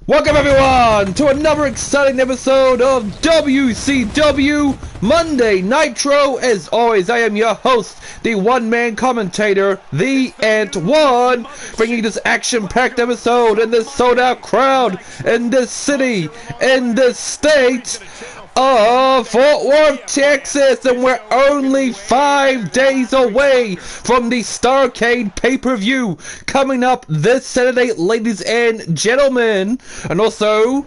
Welcome everyone to another exciting episode of WCW Monday Nitro. As always, I am your host, the one-man commentator, the Ant One, bringing this action-packed episode in this sold-out crowd, in this city, in this state of Fort Worth, Texas, and we're only 5 days away from the Starrcade PPV coming up this Saturday, ladies and gentlemen. And also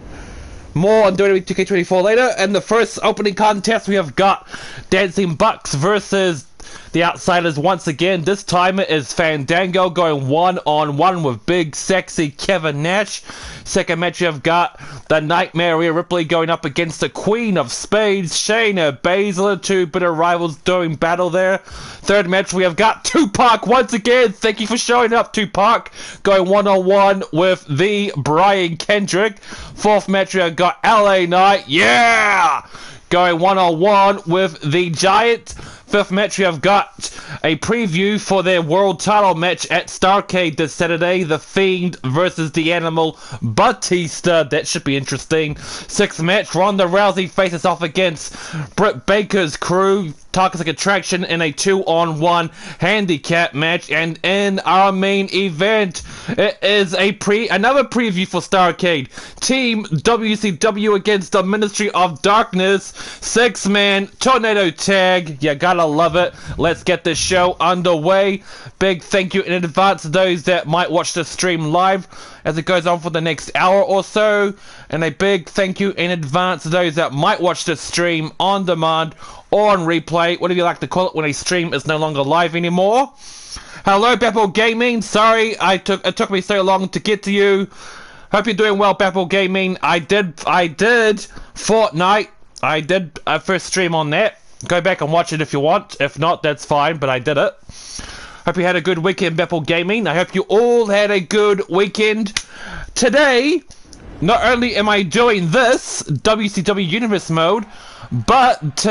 more on WWE 2K22 later. And the first opening contest, we have got Dancing Bucks versus the Outsiders once again. This time it is Fandango going one-on-one with big, sexy Kevin Nash. Second match, you have got the Nightmare Rhea Ripley going up against the Queen of Spades, Shayna Baszler. Two bitter rivals doing battle there. Third match, we have got Tupac once again. Thank you for showing up, Tupac. Going one-on-one with the Brian Kendrick. Fourth match, we have got LA Knight. Yeah! Going one-on-one with the Giant. Fifth match, we have got a preview for their world title match at Starrcade this Saturday. The Fiend versus the Animal Batista. That should be interesting. Sixth match, Ronda Rousey faces off against Britt Baker's crew. Toxic Attraction in a 2-on-1 handicap match. And in our main event, it is another preview for Starrcade. Team WCW against the Ministry of Darkness. 6-man tornado tag. You gotta love it. Let's get this show underway. Big thank you in advance to those that might watch the stream live as it goes on for the next hour or so. And a big thank you in advance to those that might watch the stream on demand or on replay, whatever you like to call it, when a stream is no longer live anymore. Hello, Babel Gaming. Sorry, it took me so long to get to you. Hope you're doing well, Babel Gaming. I did Fortnite. I did a first stream on that. Go back and watch it if you want. If not, that's fine, but I did it. Hope you had a good weekend, Babel Gaming. I hope you all had a good weekend. Today, not only am I doing this WCW Universe mode, but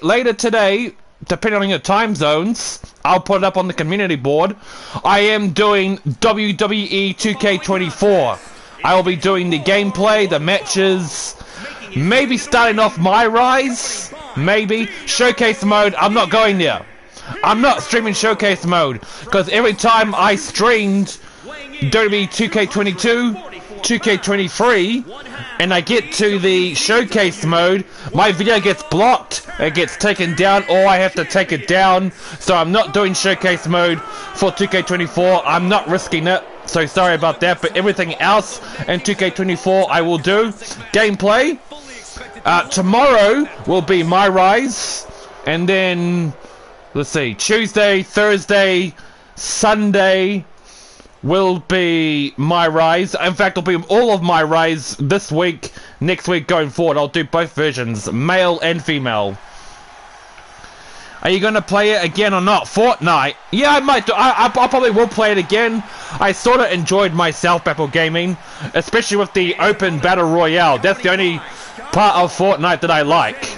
later today, depending on your time zones, I'll put it up on the community board, I am doing WWE 2K24. I will be doing the gameplay, the matches, maybe starting off my rise, maybe. Showcase mode, I'm not going there. I'm not streaming showcase mode, because every time I streamed WWE 2K22, 2K23, and I get to the showcase mode, my video gets blocked, it gets taken down, or I have to take it down. So I'm not doing showcase mode for 2K24. I'm not risking it, so sorry about that. But everything else in 2K24 I will do. Gameplay, tomorrow will be my rise, and then let's see, Tuesday, Thursday, Sunday will be my rise. In fact, it'll be all of my rise this week, next week, going forward. I'll do both versions, male and female. Are you going to play it again or not? Fortnite? Yeah, I might do. I probably will play it again. I sort of enjoyed myself, Apple Gaming, especially with the open battle royale. That's the only part of Fortnite that I like.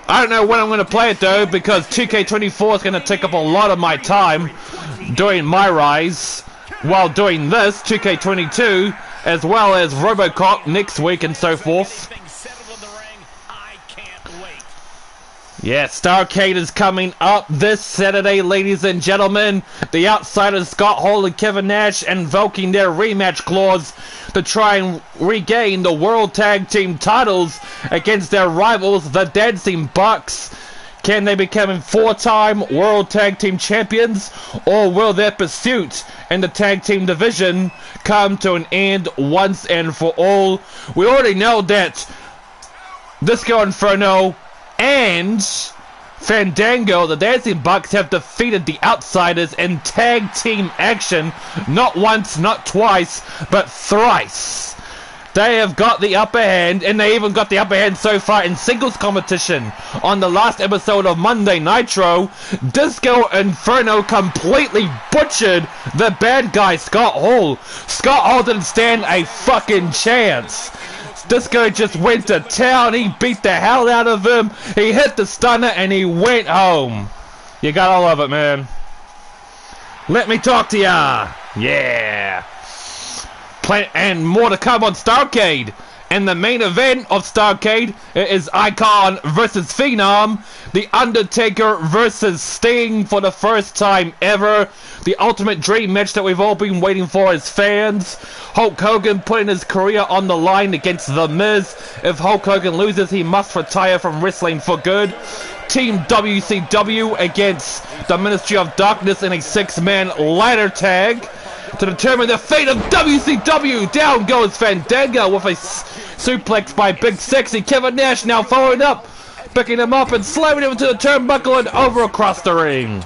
I don't know when I'm going to play it though, because 2K24 is going to take up a lot of my time doing my rise while doing this 2K22, as well as Robocop next week and so forth. Yeah, Starrcade is coming up this Saturday, ladies and gentlemen. The Outsiders, Scott Hall and Kevin Nash, invoking their rematch clause to try and regain the World Tag Team titles against their rivals, the Dancing Bucks. Can they become 4-time World Tag Team Champions, or will their pursuit in the Tag Team division come to an end once and for all? We already know that Disco Inferno and Fandango, the Dancing Bucks, have defeated the Outsiders in tag team action, not once, not twice, but thrice. They have got the upper hand, and they even got the upper hand so far in singles competition. On the last episode of Monday Nitro, Disco Inferno completely butchered the bad guy, Scott Hall. Scott Hall didn't stand a fucking chance. Disco just went to town, he beat the hell out of him, he hit the stunner, and he went home. You gotta love it, man. Let me talk to ya. Yeah. And more to come on Starrcade. And the main event of Starrcade is Icon versus Phenom. The Undertaker versus Sting for the first time ever. The ultimate dream match that we've all been waiting for as fans. Hulk Hogan putting his career on the line against The Miz. If Hulk Hogan loses, he must retire from wrestling for good. Team WCW against the Ministry of Darkness in a 6-man ladder tag. To determine the fate of WCW, down goes Fandango with a suplex by Big Sexy. Kevin Nash now following up, picking him up and slamming him into the turnbuckle and over across the ring.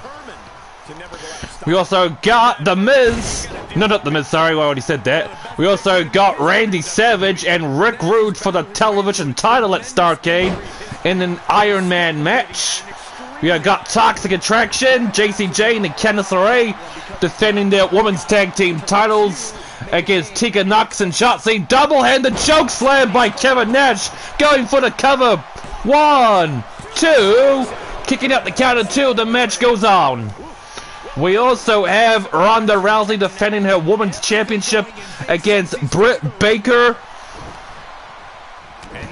We also got The Miz. No, not The Miz, sorry, I already said that. We also got Randy Savage and Rick Rude for the television title at Starrcade in an Iron Man match. We have got Toxic Attraction, JC Jane and Candice LeRae defending their women's tag team titles against Tika Knox and Shotzi. Double-handed choke slam by Kevin Nash, going for the cover. 1, 2, kicking out the count of 2. The match goes on. We also have Ronda Rousey defending her women's championship against Britt Baker.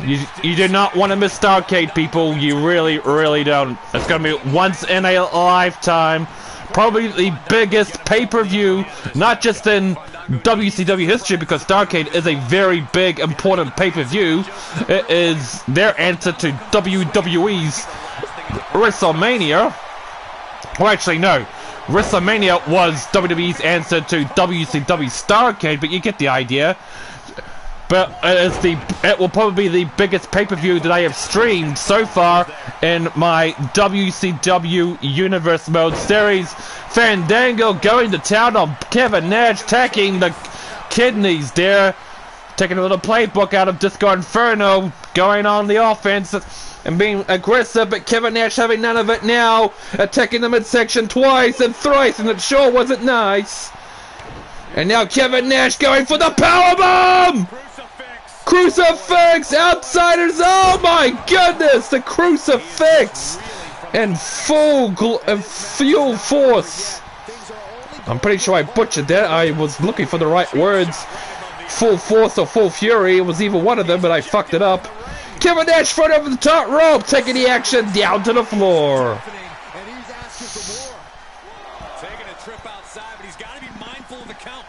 You do not want to miss Starrcade, people. You really, really don't. It's going to be once in a lifetime. Probably the biggest pay-per-view, not just in WCW history, because Starrcade is a very big, important pay-per-view. It is their answer to WWE's WrestleMania. Well, actually, no. WrestleMania was WWE's answer to WCW Starrcade, but you get the idea. But it will probably be the biggest pay-per-view that I have streamed so far in my WCW Universe Mode series. Fandango going to town on Kevin Nash, attacking the kidneys there. Taking a little playbook out of Disco Inferno, going on the offense and being aggressive, but Kevin Nash having none of it now. Attacking the midsection twice and thrice, and it sure wasn't nice. And now Kevin Nash going for the powerbomb! Crucifix! Outsiders! Oh my goodness! The crucifix! And full force. I'm pretty sure I butchered that. I was looking for the right words. Full force or full fury. It was either one of them, but I fucked it up. Kevin Nash front over the top rope, taking the action down to the floor. Taking a trip outside, but he's got to be mindful of the count.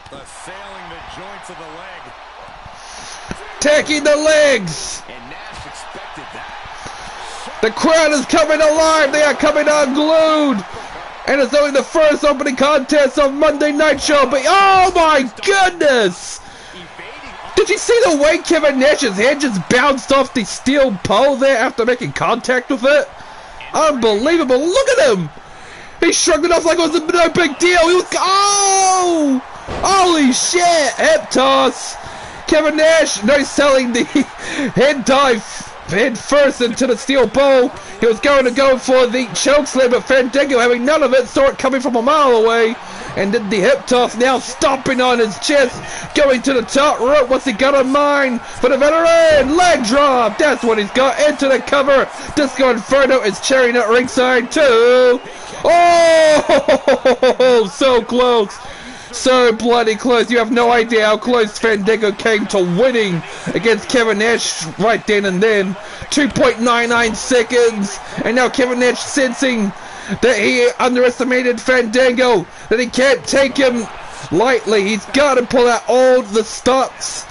Assailing the joints of the leg. Taking the legs. And Nash expected that. The crowd is coming alive. They are coming unglued. And it's only the first opening contest of Monday Night Show. But oh my goodness! Did you see the way Kevin Nash's head just bounced off the steel pole there after making contact with it? Unbelievable. Look at him. He shrugged it off like it was no big deal. He was, oh! Holy shit! Hip toss. Kevin Nash, no selling the head dive head first into the steel pole. He was going to go for the choke slam, but Fandango, having none of it, saw it coming from a mile away and did the hip toss, now stomping on his chest, going to the top rope. What's he got in mind for the veteran? Leg drop. That's what he's got. Into the cover. Disco Inferno is cheering at ringside too. Oh, so close. So bloody close. You have no idea how close Fandango came to winning against Kevin Nash right then and then. 2.99 seconds. And now Kevin Nash sensing that he underestimated Fandango, that he can't take him lightly. He's got to pull out all the stops.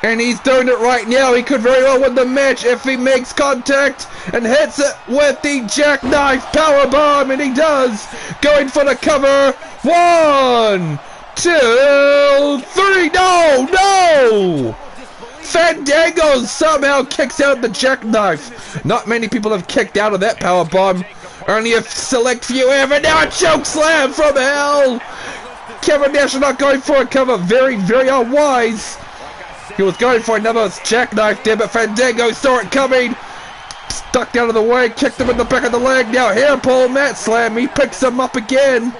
And he's doing it right now. He could very well win the match if he makes contact and hits it with the jackknife powerbomb. And he does. Going for the cover. 1, 2, 3. No! Fandango somehow kicks out the jackknife. Not many people have kicked out of that powerbomb. Only a select few have. And now a choke slam from hell. Kevin Nash not going for a cover. Very, very unwise. He was going for another jackknife there, but Fandango saw it coming. Stuck out of the way, kicked him in the back of the leg. Now hair pull, mat slam. He picks him up again.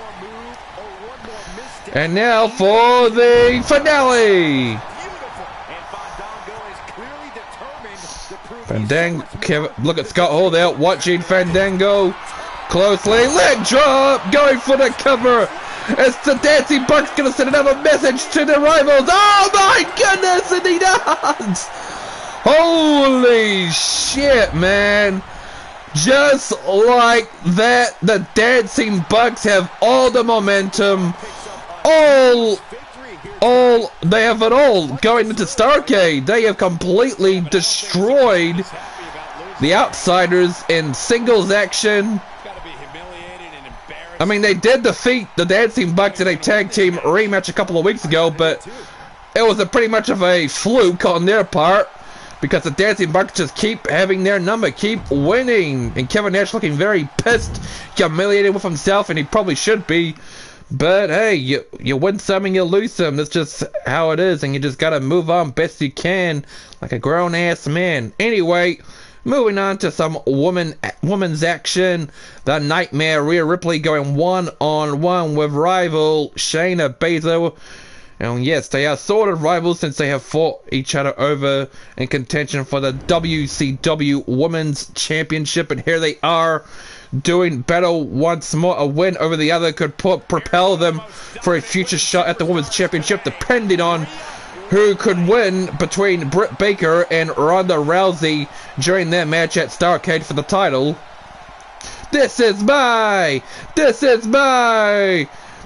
And now for the finale. Fandango, look at Scott Hall there, watching Fandango closely. Leg drop, going for the cover. It's the Dancing Buck's gonna send another message to the rivals. Oh my goodness, and he does! Holy shit, man. Just like that, the Dancing Bucks have all the momentum. They have it all going into Starrcade. They have completely destroyed the Outsiders in singles action. I mean, they did defeat the Dancing Bucks in a tag team rematch a couple of weeks ago, but it was pretty much of a fluke on their part because the Dancing Bucks just keep having their number, keep winning. And Kevin Nash looking very pissed, humiliated with himself, and he probably should be. But hey, you win some and you lose some. That's just how it is, and you just gotta move on best you can, like a grown-ass man. Anyway, moving on to some women's action. The Nightmare Rhea Ripley going one-on-one with rival Shayna Baszler. And yes, they are sort of rivals since they have fought each other over in contention for the WCW Women's Championship. And here they are doing battle once more. A win over the other could propel them for a future shot at the Women's Championship, depending on who could win between Britt Baker and Ronda Rousey during their match at Starrcade for the title. This is my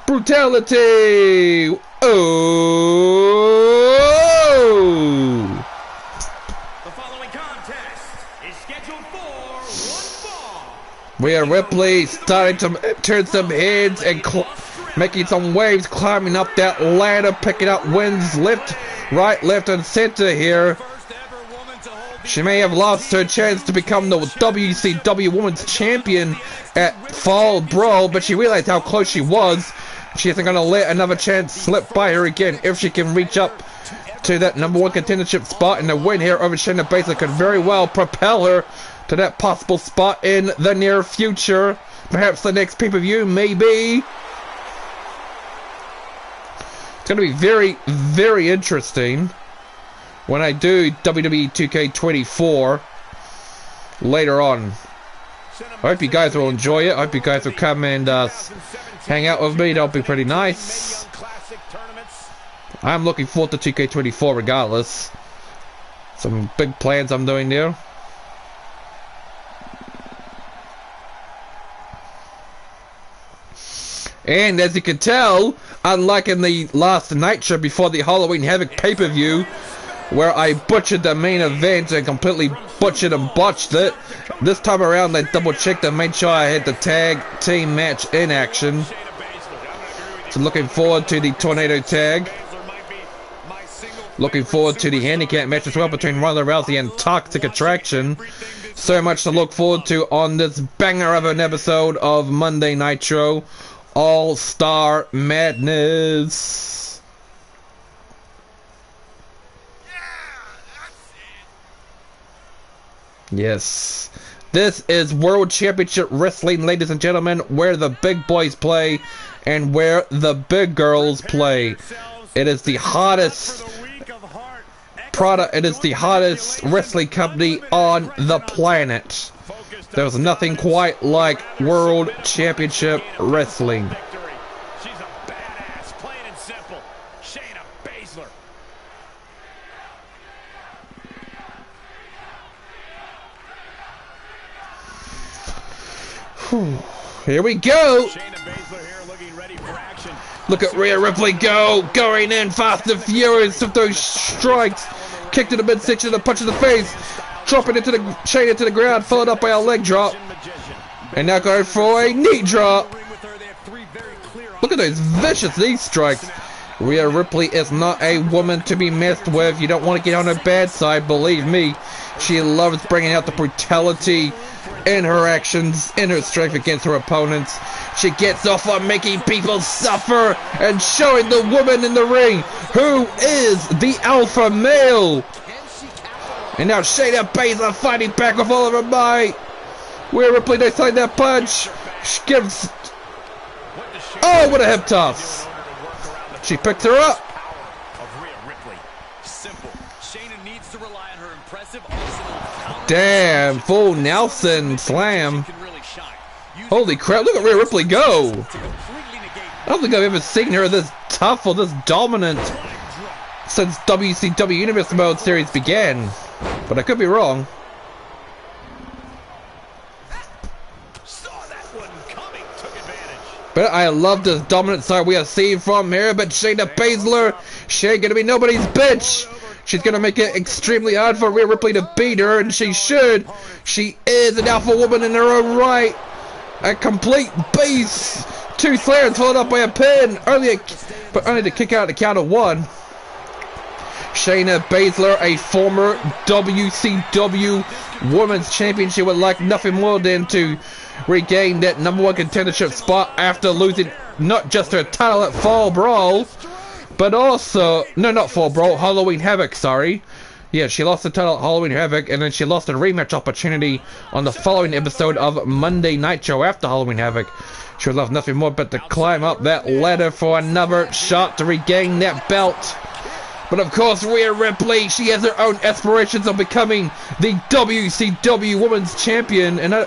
brutality. Oh! The following contest is scheduled for one fall. Rhea Ripley starting to turn some heads and making some waves, climbing up that ladder, picking up wins left, right, left, and center here. She may have lost her chance to become the WCW Women's Champion at Fall Brawl, but she realized how close she was. She isn't going to let another chance slip by her again. If she can reach up to that #1 contendership spot, and the win here over Shayna Baszler could very well propel her to that possible spot in the near future. Perhaps the next pay-per-view, maybe. It's going to be very, very interesting when I do WWE 2K24 later on. I hope you guys will enjoy it. I hope you guys will come and hang out with me. That'll be pretty nice. I'm looking forward to 2K24 regardless. Some big plans I'm doing there. And as you can tell, unlike in the last Nitro before the Halloween Havoc pay-per-view, where I butchered the main event and completely butchered and botched it, this time around I double-checked and made sure I had the tag team match in action. So looking forward to the Tornado Tag. Looking forward to the Handicap match as well between Ronda Rousey and Toxic Attraction. So much to look forward to on this banger of an episode of Monday Nitro. All-Star Madness. Yes. This is World Championship Wrestling, ladies and gentlemen, where the big boys play and where the big girls play. It is the hottest product. It is the hottest wrestling company on the planet. There's nothing quite like World Championship Wrestling. She's a badass, plain and simple. Shayna Baszler. Here we go. Shayna Baszler here looking ready for action. Look at Rhea Ripley going in fast and furious with those strikes. Kick to the midsection, a punch in the face. Dropping into the Shayna to the ground, followed up by a leg drop. And now going for a knee drop. Look at those vicious knee strikes. Rhea Ripley is not a woman to be messed with. You don't want to get on her bad side, believe me. She loves bringing out the brutality in her actions, in her strength against her opponents. She gets off on making people suffer and showing the woman in the ring who is the alpha male. And now Shayna Baszler fighting back with all of her might. Rhea Ripley deciding that punch. She gives... Oh, what a hip toss. She picked her up. Damn, full Nelson slam. Holy crap, look at Rhea Ripley go. I don't think I've ever seen her this tough or this dominant since WCW Universe Mode series began. But I could be wrong. But I love this dominant side we have seen from here. But Shayna Baszler, she ain't gonna be nobody's bitch. She's gonna make it extremely hard for Rhea Ripley to beat her, and she should. She is an alpha woman in her own right. A complete beast. 2 slams followed up by a pin, but only to kick out the count of 1. Shayna Baszler, a former WCW Women's Champion, she would like nothing more than to regain that #1 contendership spot after losing not just her title at Fall Brawl, but also, no, not Fall Brawl, Halloween Havoc, sorry. Yeah, she lost the title at Halloween Havoc, and then she lost a rematch opportunity on the following episode of Monday Nitro after Halloween Havoc. She would love nothing more but to climb up that ladder for another shot to regain that belt. But of course, Rhea Ripley, she has her own aspirations of becoming the WCW Women's Champion, and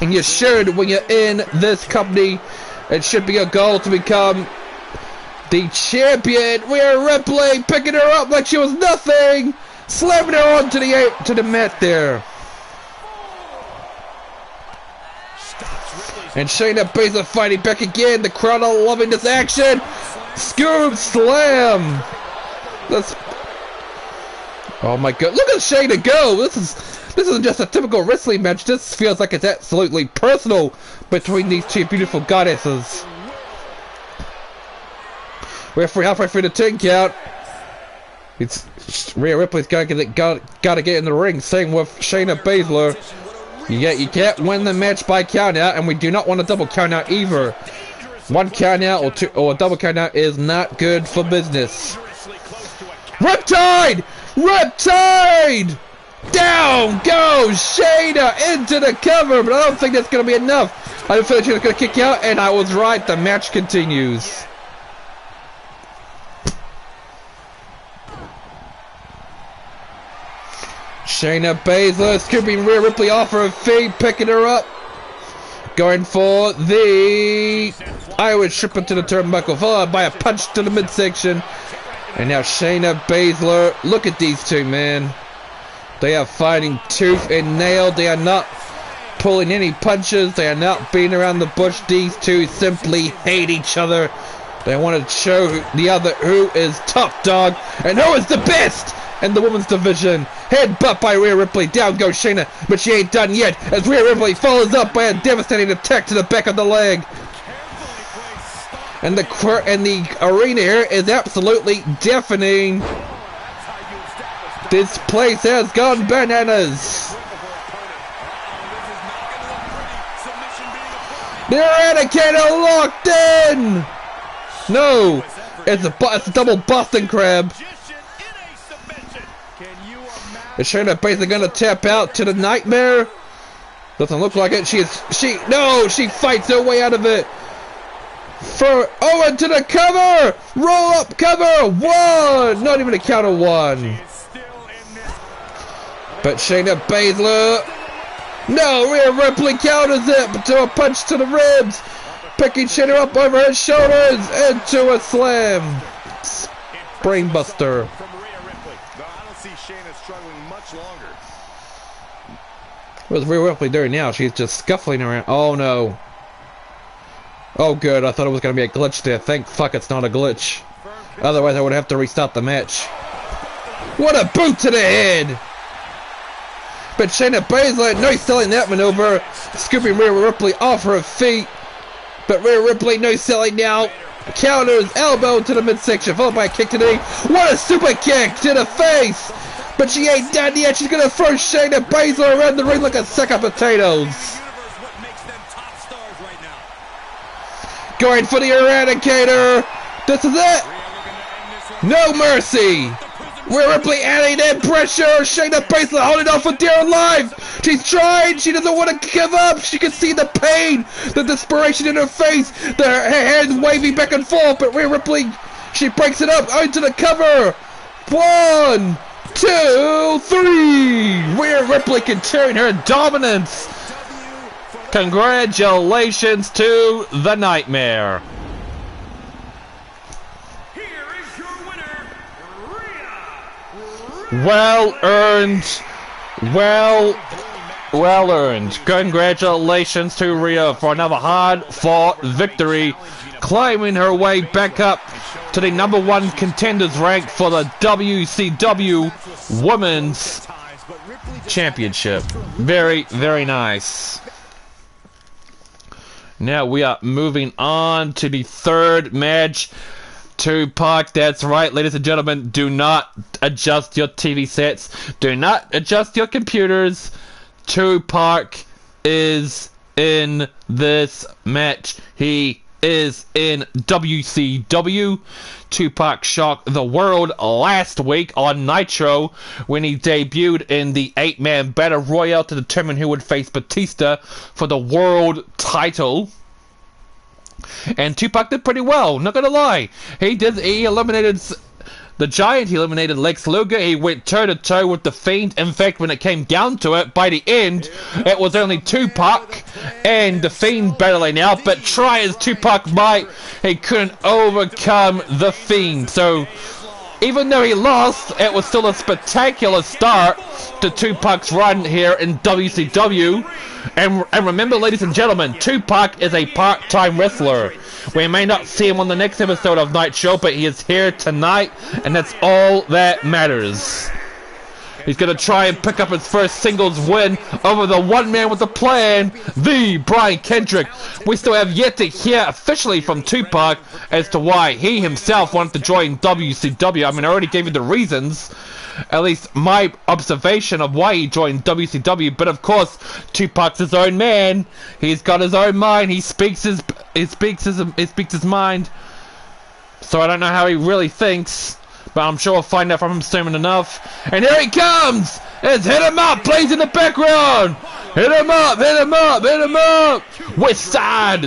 you should, when you're in this company, it should be a goal to become the champion. Rhea Ripley picking her up like she was nothing, slamming her onto the mat there. And Shayna Baszler fighting back again. The crowd are loving this action. Scoop slam. Oh my god! Look at Shayna go. This isn't just a typical wrestling match. This feels like it's absolutely personal between these two beautiful goddesses. We're halfway through the 10 count. It's Rhea Ripley's gotta get in the ring. Same with Shayna Baszler. You can't win the match by count out, and we do not want a double count out either. 1 count out or a double count out is not good for business. Riptide! Riptide! Down goes Shayna into the cover, but I don't think that's going to be enough. I feel like she's going to kick out, and I was right. The match continues. Shayna Baszler scooping Rhea Ripley off her feet, picking her up. Going for the Irish Stripper to the turnbuckle, followed by a punch to the midsection. And now Shayna Baszler, look at these two, man. They are fighting tooth and nail. They are not pulling any punches. They are not beating around the bush. These two simply hate each other. They want to show the other who is top dog and who is the best in the women's division. Headbutt by Rhea Ripley. Down goes Shayna, but she ain't done yet as Rhea Ripley follows up by a devastating attack to the back of the leg. And the arena here is absolutely deafening. This place has gone bananas. The Eradicator locked in. No, it's a double Boston Crab. Is Shayna basically gonna tap out to the Nightmare? Doesn't look like it. She fights her way out of it. Into the cover! Roll up cover! 1! Not even a count of 1. But Shayna Baszler. No, Rhea Ripley counters it to a punch to the ribs. Picking Shayna up over her shoulders into a slam. Brainbuster. What's Rhea Ripley doing now? She's just scuffling around. Oh no. Oh good, I thought it was going to be a glitch there. Thank fuck it's not a glitch. Otherwise I would have to restart the match. What a boot to the head! But Shayna Baszler, no selling that maneuver. Scooping Rhea Ripley off her feet. But Rhea Ripley, no selling now. Counters, elbow to the midsection, followed by a kick to the knee. What a super kick to the face! But she ain't done yet. She's going to throw Shayna Baszler around the ring like a sack of potatoes. going for the Eradicator. This is it. No mercy. Rhea Ripley adding in pressure. Shayna Baszler holding on for dear life. She's trying. She doesn't want to give up. She can see the pain, the desperation in her face. Her hands waving back and forth. But Rhea Ripley, she breaks it up into the cover. 1, 2, 3. Rhea Ripley continuing her dominance. Congratulations to the Nightmare. Well earned. Well earned. Congratulations to Rhea for another hard-fought victory, climbing her way back up to the #1 contenders rank for the WCW Women's Championship. Very, very nice. Now we are moving on to the third match. Tupac, that's right, ladies and gentlemen, do not adjust your TV sets, do not adjust your computers. Tupac is in this match. He is in WCW. Tupac shocked the world last week on Nitro when he debuted in the 8-man battle royale to determine who would face Batista for the world title. And Tupac did pretty well, not gonna lie. He eliminated the Giant, he eliminated Lex Luger, he went toe-to-toe with the Fiend. In fact, when it came down to it, by the end, it was only Tupac and the Fiend battling out, but try as Tupac might, he couldn't overcome the Fiend. So, even though he lost, it was still a spectacular start to Tupac's run here in WCW. And remember, ladies and gentlemen, Tupac is a part-time wrestler. We may not see him on the next episode of Nitro, but he is here tonight, and that's all that matters. He's going to try and pick up his first singles win over the one man with a plan, the Brian Kendrick. We still have yet to hear officially from Tupac as to why he himself wanted to join WCW. I mean, I already gave you the reasons, at least my observation of why he joined WCW. But of course, Tupac's his own man. He's got his own mind. He speaks his mind. So I don't know how he really thinks, but I'm sure we'll find out from him soon enough. And here he comes! It's Hit Him Up, plays in the background! Hit him up, hit him up, hit him up! West Side!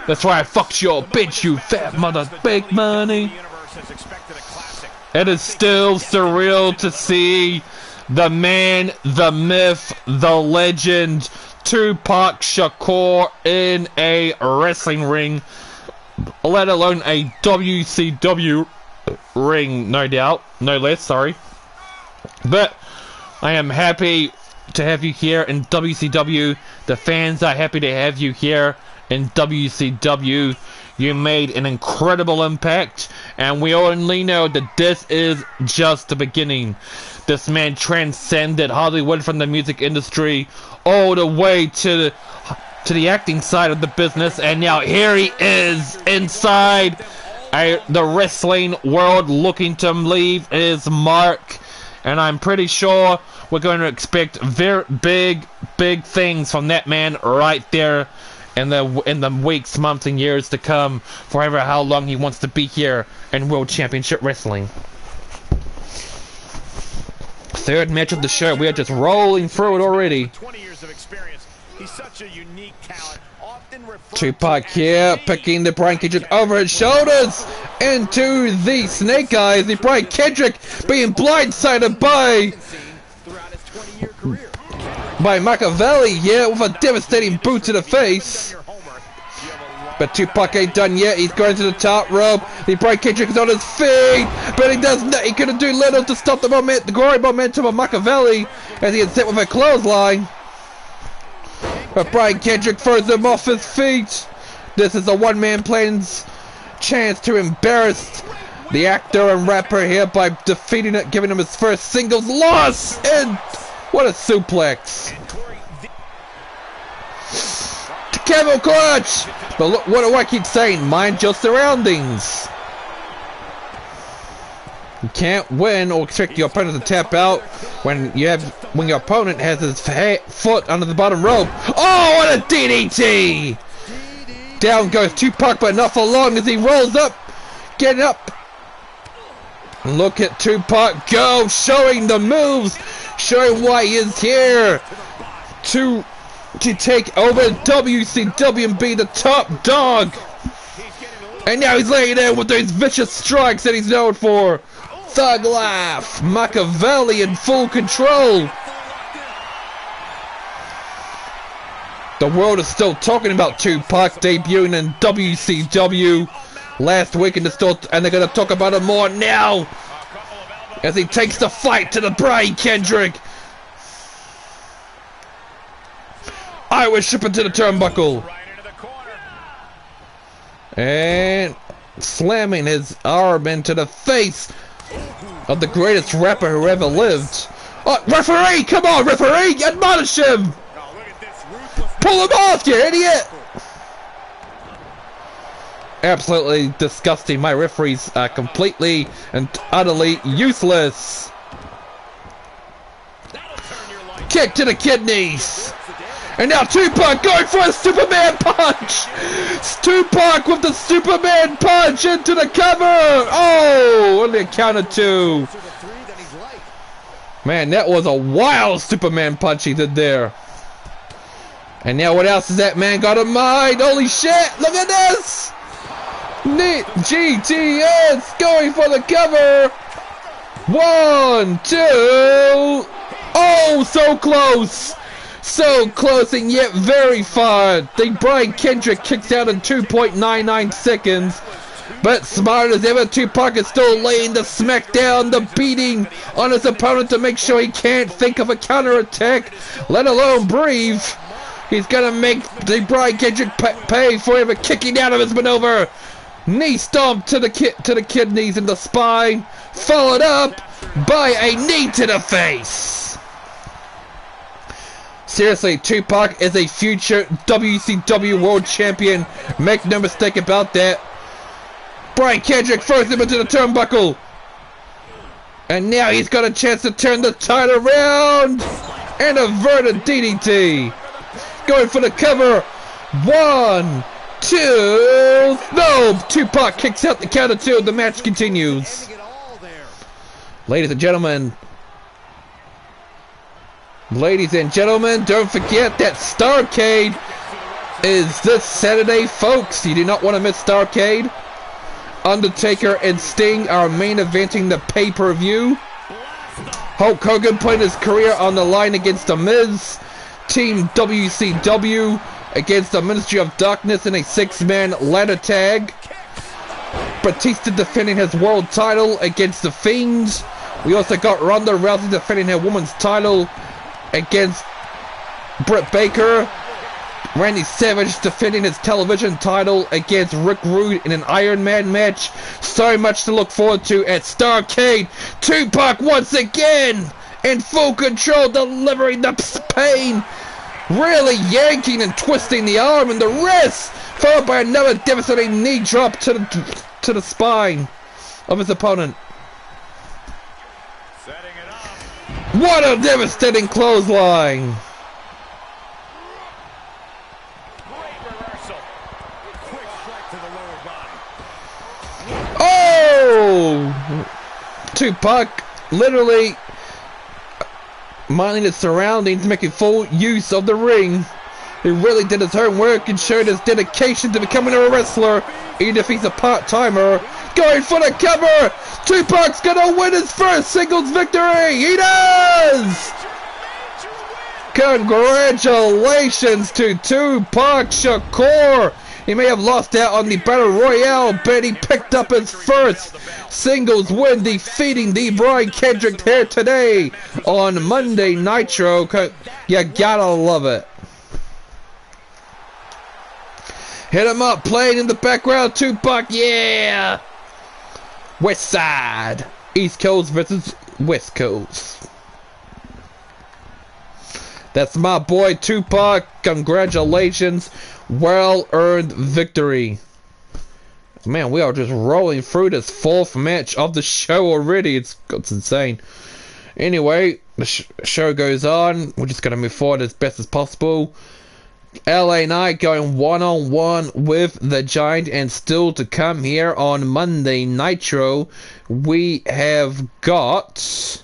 That's why I fucked your bitch, you fat mother, big money! It is still surreal to see the man, the myth, the legend, Tupac Shakur in a wrestling ring, let alone a WCW ring, no doubt, no less, sorry. But I am happy to have you here in WCW. The fans are happy to have you here in WCW. You made an incredible impact, and we only know that this is just the beginning. This man transcended Hollywood from the music industry all the way to the acting side of the business, and now here he is inside the wrestling world, looking to leave his mark. And I'm pretty sure we're going to expect very big things from that man right there in the weeks, months, and years to come, forever how long he wants to be here in World Championship Wrestling. Third match of the show. We are just rolling through it already. 20 years of experience. He's such a unique talent. Tupac here, picking the Brian Kendrick over his shoulders into the Snake Eyes. The Brian Kendrick being blindsided by Machiavelli here with a devastating boot to the face. But Tupac ain't done yet. He's going to the top rope. The Brian Kendrick is on his feet, but he couldn't do little to stop the growing momentum of Machiavelli as he gets hit with a clothesline. But Brian Kendrick throws him off his feet. This is a one-man plan's chance to embarrass the actor and rapper here by defeating it, giving him his first singles loss. And what a suplex! Camel clutch! But look, what do I keep saying? Mind your surroundings. You can't win or expect your opponent to tap out when your opponent has his foot under the bottom rope. Oh, what a DDT! Down goes Tupac, but not for long as he rolls up. Get up. Look at Tupac go, showing the moves, showing why he is here to take over WCW and be the top dog. And now he's laying in with those vicious strikes that he's known for. Thug Life, Machiavelli in full control. The world is still talking about Tupac debuting in WCW last week, and they're going to talk about it more now as he takes the fight to the brain. Kendrick, Irish shipping to the turnbuckle, and slamming his arm into the face of the greatest rapper who ever lived. Oh, referee, come on, referee, admonish him. Pull him off, you idiot! Absolutely disgusting. My referees are completely and utterly useless. Kick to the kidneys. And now Tupac going for a Superman punch. Tupac with the Superman punch into the cover. Oh, only a count of two. Man, that was a wild Superman punch he did there. And now what else has that man got in mind? Holy shit, look at this! GTS going for the cover. 1, 2. Oh, so close. So close and yet very far. The Brian Kendrick kicks out in 2.99 seconds. But smart as ever, Tupac is still laying the smackdown, the beating on his opponent to make sure he can't think of a counterattack, let alone breathe. He's gonna make the Brian Kendrick pay for ever kicking out of his maneuver. Knee stomp to the kidneys and the spine, followed up by a knee to the face. Seriously, Tupac is a future WCW World Champion. Make no mistake about that. Brian Kendrick throws him into the turnbuckle. And now he's got a chance to turn the tide around and avert a DDT. Going for the cover. 1, 2. No! Tupac kicks out the count of 2. The match continues. Ladies and gentlemen. Don't forget that Starrcade is this Saturday, folks. You do not want to miss Starrcade. Undertaker and Sting are main eventing the pay-per-view. Hulk Hogan putting his career on the line against The Miz. Team WCW against the Ministry of Darkness in a 6-man ladder tag. Batista defending his world title against the Fiend. We also got Ronda Rousey defending her women's title against Britt Baker. Randy Savage defending his television title against Rick Rude in an Iron Man match. So much to look forward to at Starrcade. Tupac once again in full control, delivering the pain, really yanking and twisting the arm and the wrist, followed by another devastating knee drop to the spine of his opponent. What a devastating clothesline! Oh! Tupac literally minding his surroundings, making full use of the ring. He really did his homework and showed his dedication to becoming a wrestler, even if he's a part-timer. Going for the cover! Tupac's gonna win his first singles victory! He does! Congratulations to Tupac Shakur! He may have lost out on the Battle Royale, but he picked up his first singles win, defeating the Brian Kendrick here today on Monday Nitro. You gotta love it. Hit him up, playing in the background, Tupac, yeah! West Side. East Coast versus West Coast. That's my boy Tupac. Congratulations. Well-earned victory. Man, we are just rolling through this 4th match of the show already. It's insane. Anyway, the show goes on. We're just going to move forward as best as possible. LA Knight going one-on-one with the Giant, and still to come here on Monday Nitro, we have got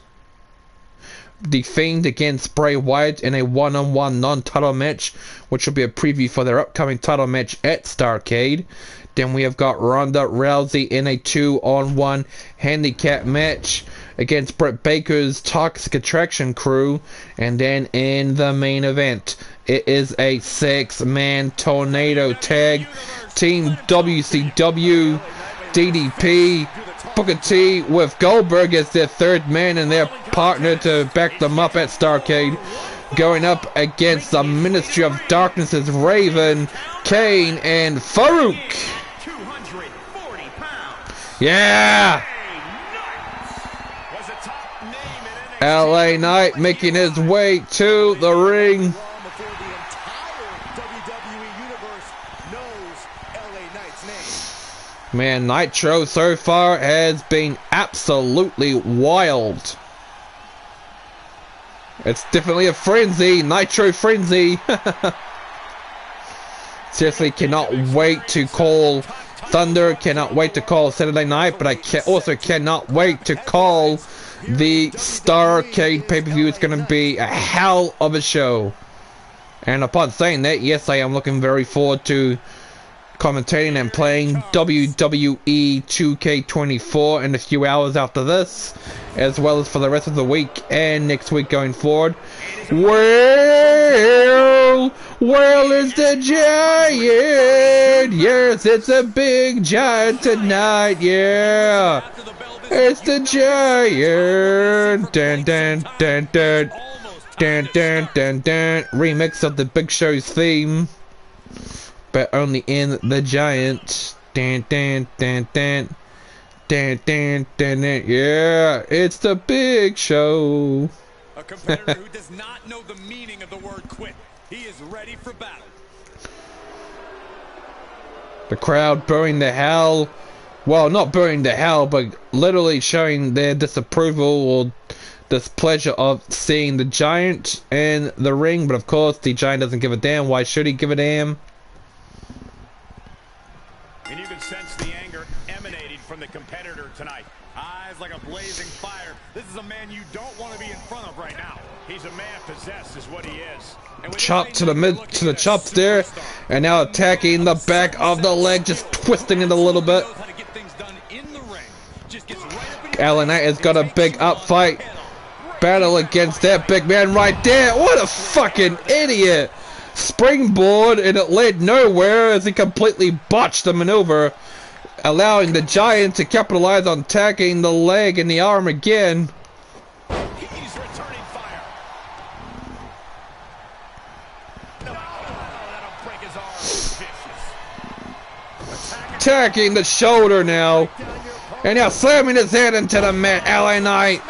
the Fiend against Bray Wyatt in a one-on-one non-title match, which will be a preview for their upcoming title match at Starrcade. Then we have got Ronda Rousey in a 2-on-1 handicap match against Britt Baker's Toxic Attraction crew. And then in the main event, it is a 6-man tornado tag. Team WCW, DDP, Booker T with Goldberg as their third man and their partner to back them up at Starrcade, going up against the Ministry of Darkness's Raven, Kane, and Farouk. Yeah! LA Knight making his way to the ring. Man, Nitro so far has been absolutely wild. It's definitely a frenzy, Nitro frenzy. Seriously, cannot wait to call Thunder, cannot wait to call Saturday Night, but I also cannot wait to call the Starrcade PPV. It's going to be a hell of a show. And upon saying that, yes, I am looking very forward to commentating and playing WWE 2K22 in a few hours after this, as well as for the rest of the week and next week going forward. Well is the Giant. Yes, it's a big Giant tonight. Yeah, it's the Giant. Dun dun dun dun dun dun dun dun. Remix of the Big Show's theme, but only in the Giant. Dun dun dun dun dun dun dun dun. Yeah, it's the Big Show. A competitor who does not know the meaning of the word quit. He is ready for battle. The crowd booing the hell. Well, not booing the hell, but literally showing their disapproval or displeasure of seeing the Giant in the ring. But of course, the Giant doesn't give a damn. Why should he give a damn? And you can sense the anger emanating from the competitor tonight. Eyes like a blazing fire. This is a man you don't want to be in front of right now. He's a man possessed is what he is. Chop to the chops there, and now attacking the back of the leg, just twisting it a little bit. LA Knight has got a big up fight battle against that big man right there. What a fucking idiot! Springboard, and it led nowhere as he completely botched the maneuver, allowing the Giant to capitalize on attacking the leg and the arm again. He's returning fire. That'll break his arm. Vicious. Attacking the shoulder now, and now slamming his head into the mat. LA Knight,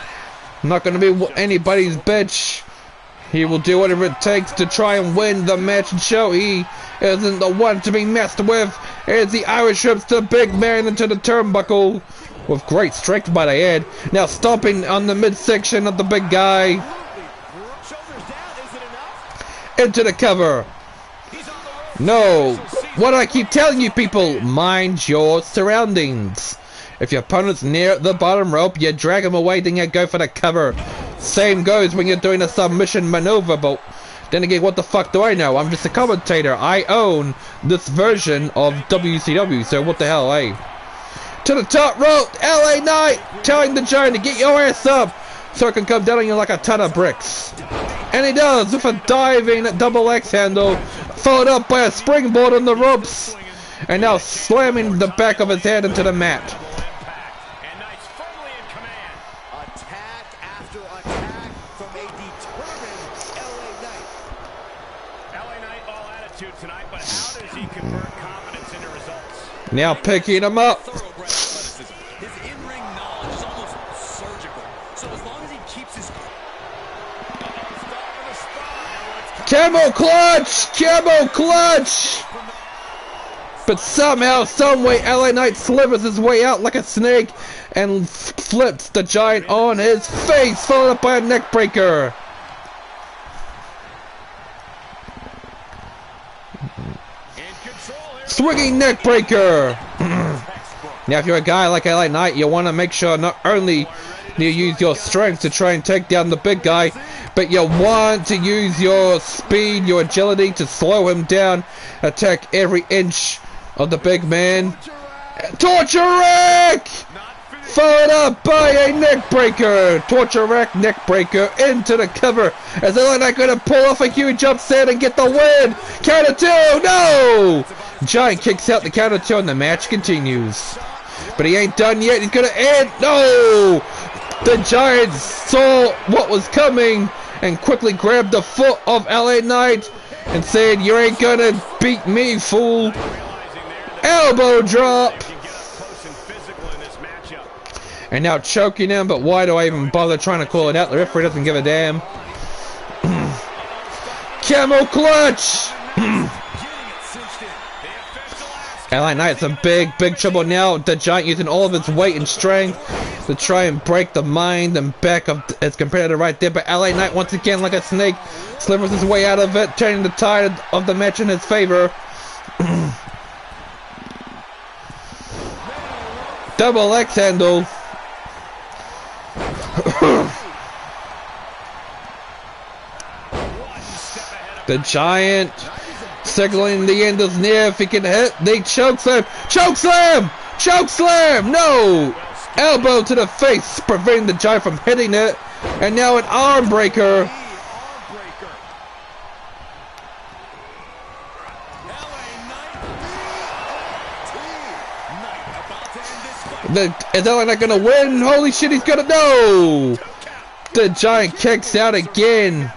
not going to be anybody's bitch. He will do whatever it takes to try and win the match and show he isn't the one to be messed with. As the Irish rips the big man into the turnbuckle with great strength, might I add. Now stomping on the midsection of the big guy. Into the cover. No. What do I keep telling you people? Mind your surroundings. If your opponent's near the bottom rope, you drag him away, then you go for the cover. Same goes when you're doing a submission maneuver, but then again, what the fuck do I know? I'm just a commentator. I own this version of WCW, so what the hell, eh? To the top rope, LA Knight telling the Giant to get your ass up so it can come down on you like a ton of bricks. And he does with a diving double X handle, followed up by a springboard on the ropes, and now slamming the back of his head into the mat. Now picking him up. His in-ring knowledge is almost surgical. So as long as he keeps his Camel clutch! Camel clutch! But somehow, someway, LA Knight slithers his way out like a snake and flips the Giant on his face, followed up by a neck breaker. Swinging neck breaker. Now, if you're a guy like LA Knight, you want to make sure not only do you use your strength to try and take down the big guy, but you want to use your speed, your agility to slow him down, attack every inch of the big man. Torture rack! Followed up by a neck breaker. Torture rack, neck breaker into the cover. As LA Knight going to pull off a huge upset and get the win. Counter two, no! Giant kicks out the counter two and the match continues. But he ain't done yet. He's going to end. No! The Giant saw what was coming and quickly grabbed the foot of LA Knight and said, "You ain't going to beat me, fool." Elbow drop. And now choking him, but why do I even bother trying to call it out? The referee doesn't give a damn. Camel clutch. LA Knight's in big trouble now. The Giant using all of his weight and strength to try and break the mind and back of his competitor right there. But LA Knight, once again, like a snake, slivers his way out of it, turning the tide of the match in his favor. Double X handle. The Giant signaling the end is near. If he can hit, they choke slam. Choke slam! Choke slam! No! Elbow to the face, preventing the Giant from hitting it. And now an arm breaker. Is LA Knight gonna win? Holy shit, he's gonna know! The Giant kicks out again.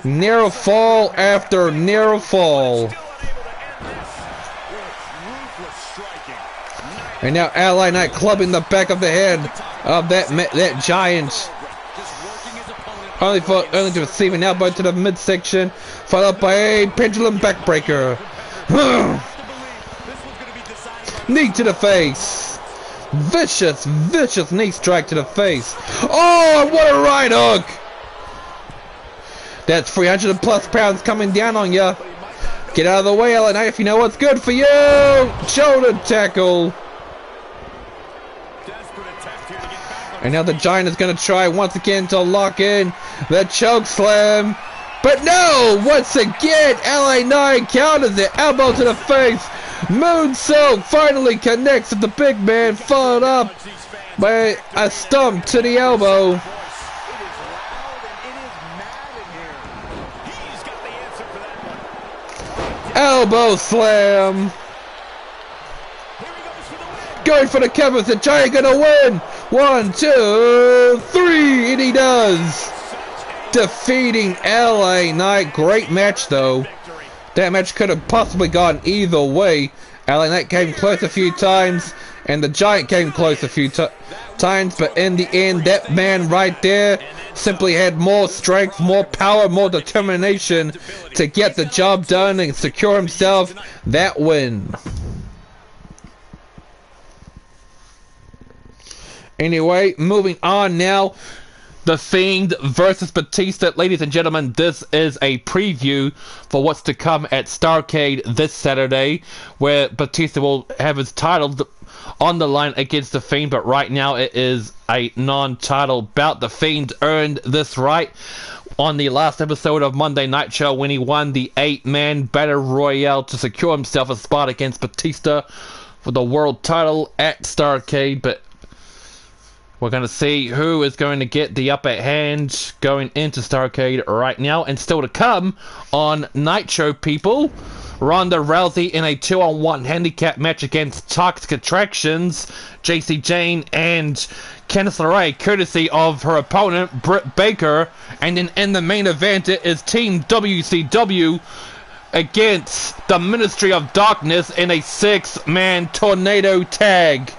Narrow fall after narrow fall. And now LA Knight clubbing the back of the head of that Giant. Only to receive an elbow to the midsection, followed by a pendulum backbreaker. Knee to the face. Vicious knee strike to the face. Oh, what a right hook! That's 300 plus pounds coming down on ya. Get out of the way, LA Knight, if you know what's good for you. Shoulder tackle. And now the Giant is going to try once again to lock in the choke slam. But no, once again, LA Knight counters it. Elbow to the face. Moonsault finally connects with the big man, followed up by a stump to the elbow. Elbow slam. Going for the covers. The Giant gonna win. 1, 2, 3, and he does. Defeating LA Knight. Great match though. That match could have possibly gone either way. LA Knight came close a few times, and the Giant came close a few times, but in the end, that man right there simply had more strength, more power, more determination to get the job done and secure himself that win. Anyway, moving on now. The Fiend versus Batista. Ladies and gentlemen, this is a preview for what's to come at Starrcade this Saturday, where Batista will have his title on the line against The Fiend, but right now it is a non-title bout. The Fiend earned this right on the last episode of Monday Nitro when he won the 8-man Battle Royale to secure himself a spot against Batista for the world title at Starrcade, but we're going to see who is going to get the upper hand going into Starrcade right now. And still to come on Nitro, people, Ronda Rousey in a 2-on-1 handicap match against Toxic Attractions, JC Jane and Candice LeRae, courtesy of her opponent, Britt Baker. And then in the main event, it is Team WCW against the Ministry of Darkness in a 6-man tornado tag.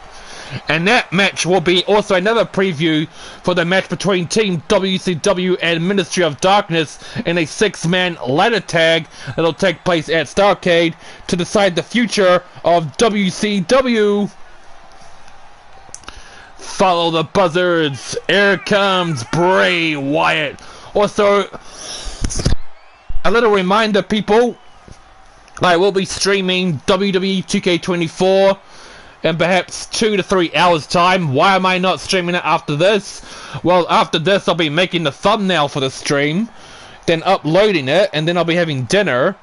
And that match will be also another preview for the match between Team WCW and Ministry of Darkness in a 6-man ladder tag that'll take place at Starrcade to decide the future of WCW. Follow the buzzards. Here comes Bray Wyatt. Also, a little reminder, people, I will be streaming WWE 2K24 in perhaps 2 to 3 hours time. Why am I not streaming it after this? Well, after this I'll be making the thumbnail for the stream, then uploading it, and then I'll be having dinner,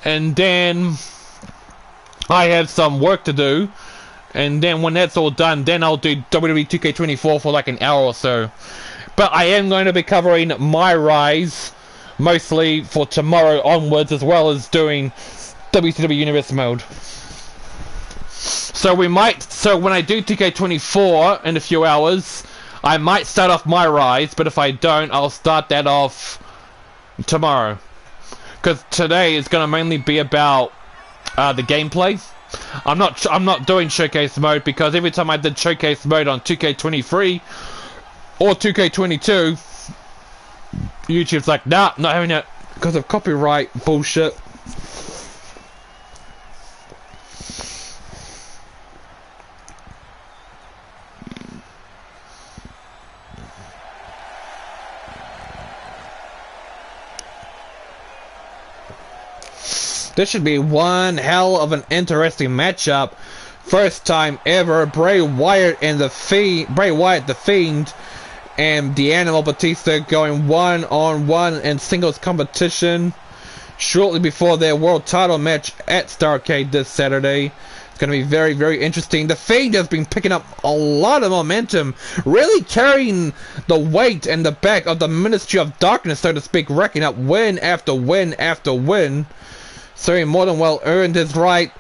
and then I have some work to do, and then when that's all done, then I'll do WWE 2K24 for like an hour or so. But I am going to be covering my rise mostly for tomorrow onwards, as well as doing WCW Universe mode. So when I do 2K24 in a few hours, I might start off my rise, but if I don't, I'll start that off tomorrow. Because today is going to mainly be about the gameplay. I'm not doing showcase mode, because every time I did showcase mode on 2K23 or 2K22, YouTube's like, nah, not having it because of copyright bullshit. This should be one hell of an interesting matchup. First time ever, Bray Wyatt the Fiend, and the Animal Batista going one-on-one in singles competition shortly before their world title match at Starrcade this Saturday. It's going to be very, very interesting. The Fiend has been picking up a lot of momentum, really carrying the weight and the back of the Ministry of Darkness, so to speak, racking up win after win after win. So he more than well earned his right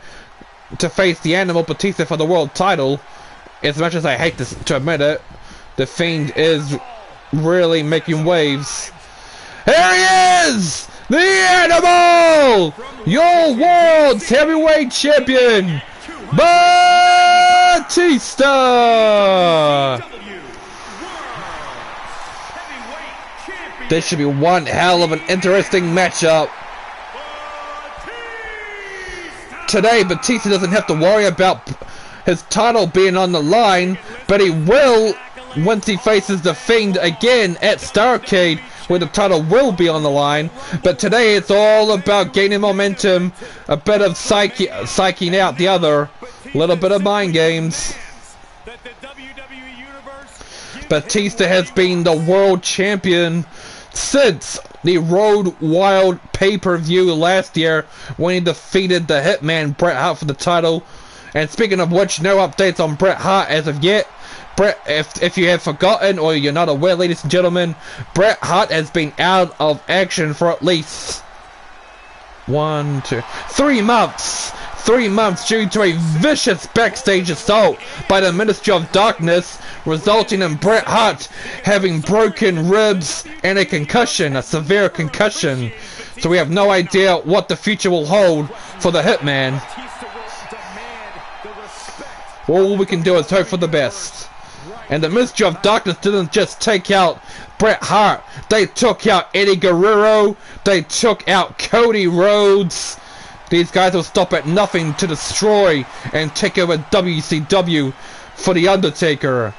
to face the Animal Batista for the world title. As much as I hate to admit it, the Fiend is really making waves. Here he is! The Animal! Your world's heavyweight champion, Batista! This should be one hell of an interesting matchup. Today, Batista doesn't have to worry about his title being on the line, but he will once he faces the Fiend again at Starrcade, where the title will be on the line. But today it's all about gaining momentum, a bit of psyching out the other, a little bit of mind games. Batista has been the world champion since the Road Wild pay-per-view last year, when he defeated the Hitman Bret Hart for the title. And speaking of which, no updates on Bret Hart as of yet. If you have forgotten or you're not aware, ladies and gentlemen, Bret Hart has been out of action for at least 3 months. 3 months due to a vicious backstage assault by the Ministry of Darkness, resulting in Bret Hart having broken ribs and a concussion, a severe concussion. So we have no idea what the future will hold for the Hitman. All we can do is hope for the best. And the Ministry of Darkness didn't just take out Bret Hart, they took out Eddie Guerrero, they took out Cody Rhodes. These guys will stop at nothing to destroy and take over WCW for The Undertaker.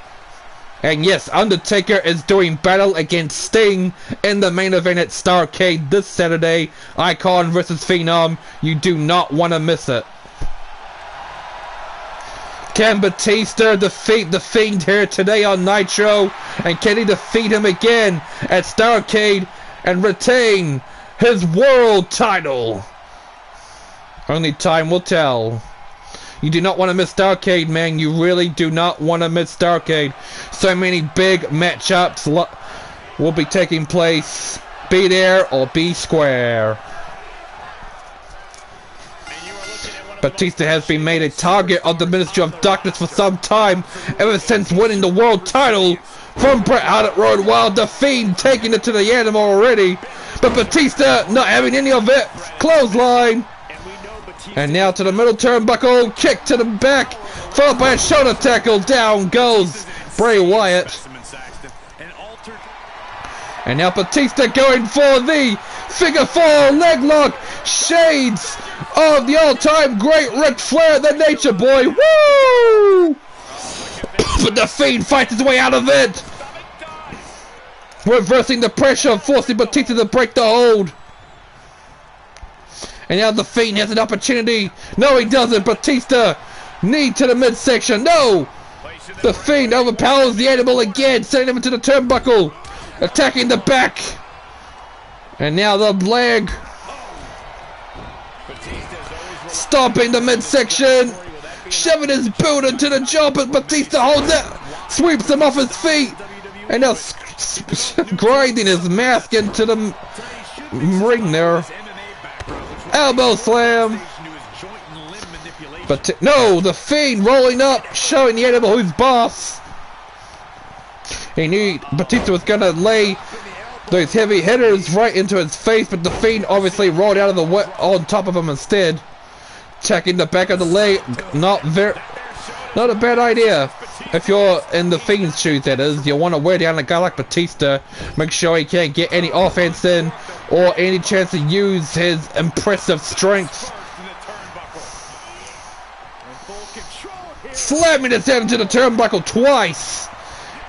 And yes, Undertaker is doing battle against Sting in the main event at Starrcade this Saturday. Icon versus Phenom. You do not want to miss it. Can Batista defeat the Fiend here today on Nitro? And can he defeat him again at Starrcade and retain his world title? Only time will tell. You do not want to miss Starrcade, man. You really do not want to miss Starrcade. So many big matchups will be taking place. Be there or be square. Batista has been made a target of the Ministry of Darkness for some time, ever since winning the world title from Bret Hart at Road Wild. The Fiend taking it to the Animal already, but Batista not having any of it. Clothesline. And now to the middle turnbuckle, kick to the back, followed by a shoulder tackle. Down goes Bray Wyatt. And now Batista going for the figure 4 leg lock. Shades of the all-time great Ric Flair, the Nature Boy. Woo! But the Fiend fights his way out of it, reversing the pressure, forcing Batista to break the hold. And now the Fiend has an opportunity. No, he doesn't. Batista, knee to the midsection. No! The Fiend overpowers the animal again, sending him into the turnbuckle. Attacking the back. And now the leg. Stomping the midsection. Shoving his boot into the jaw, but Batista holds it. Sweeps him off his feet. And now grinding his mask into the ring there. Elbow slam. But no, the Fiend rolling up, showing the animal who's boss. He knew Batista was gonna lay those heavy hitters right into his face, but the Fiend obviously rolled out of the way on top of him instead. Checking the back of the leg, not a bad idea. If you're in the Fiend's shoes, that is, you want to wear down a guy like Batista, make sure he can't get any offense in or any chance to use his impressive strength. Slamming his head into the turnbuckle twice.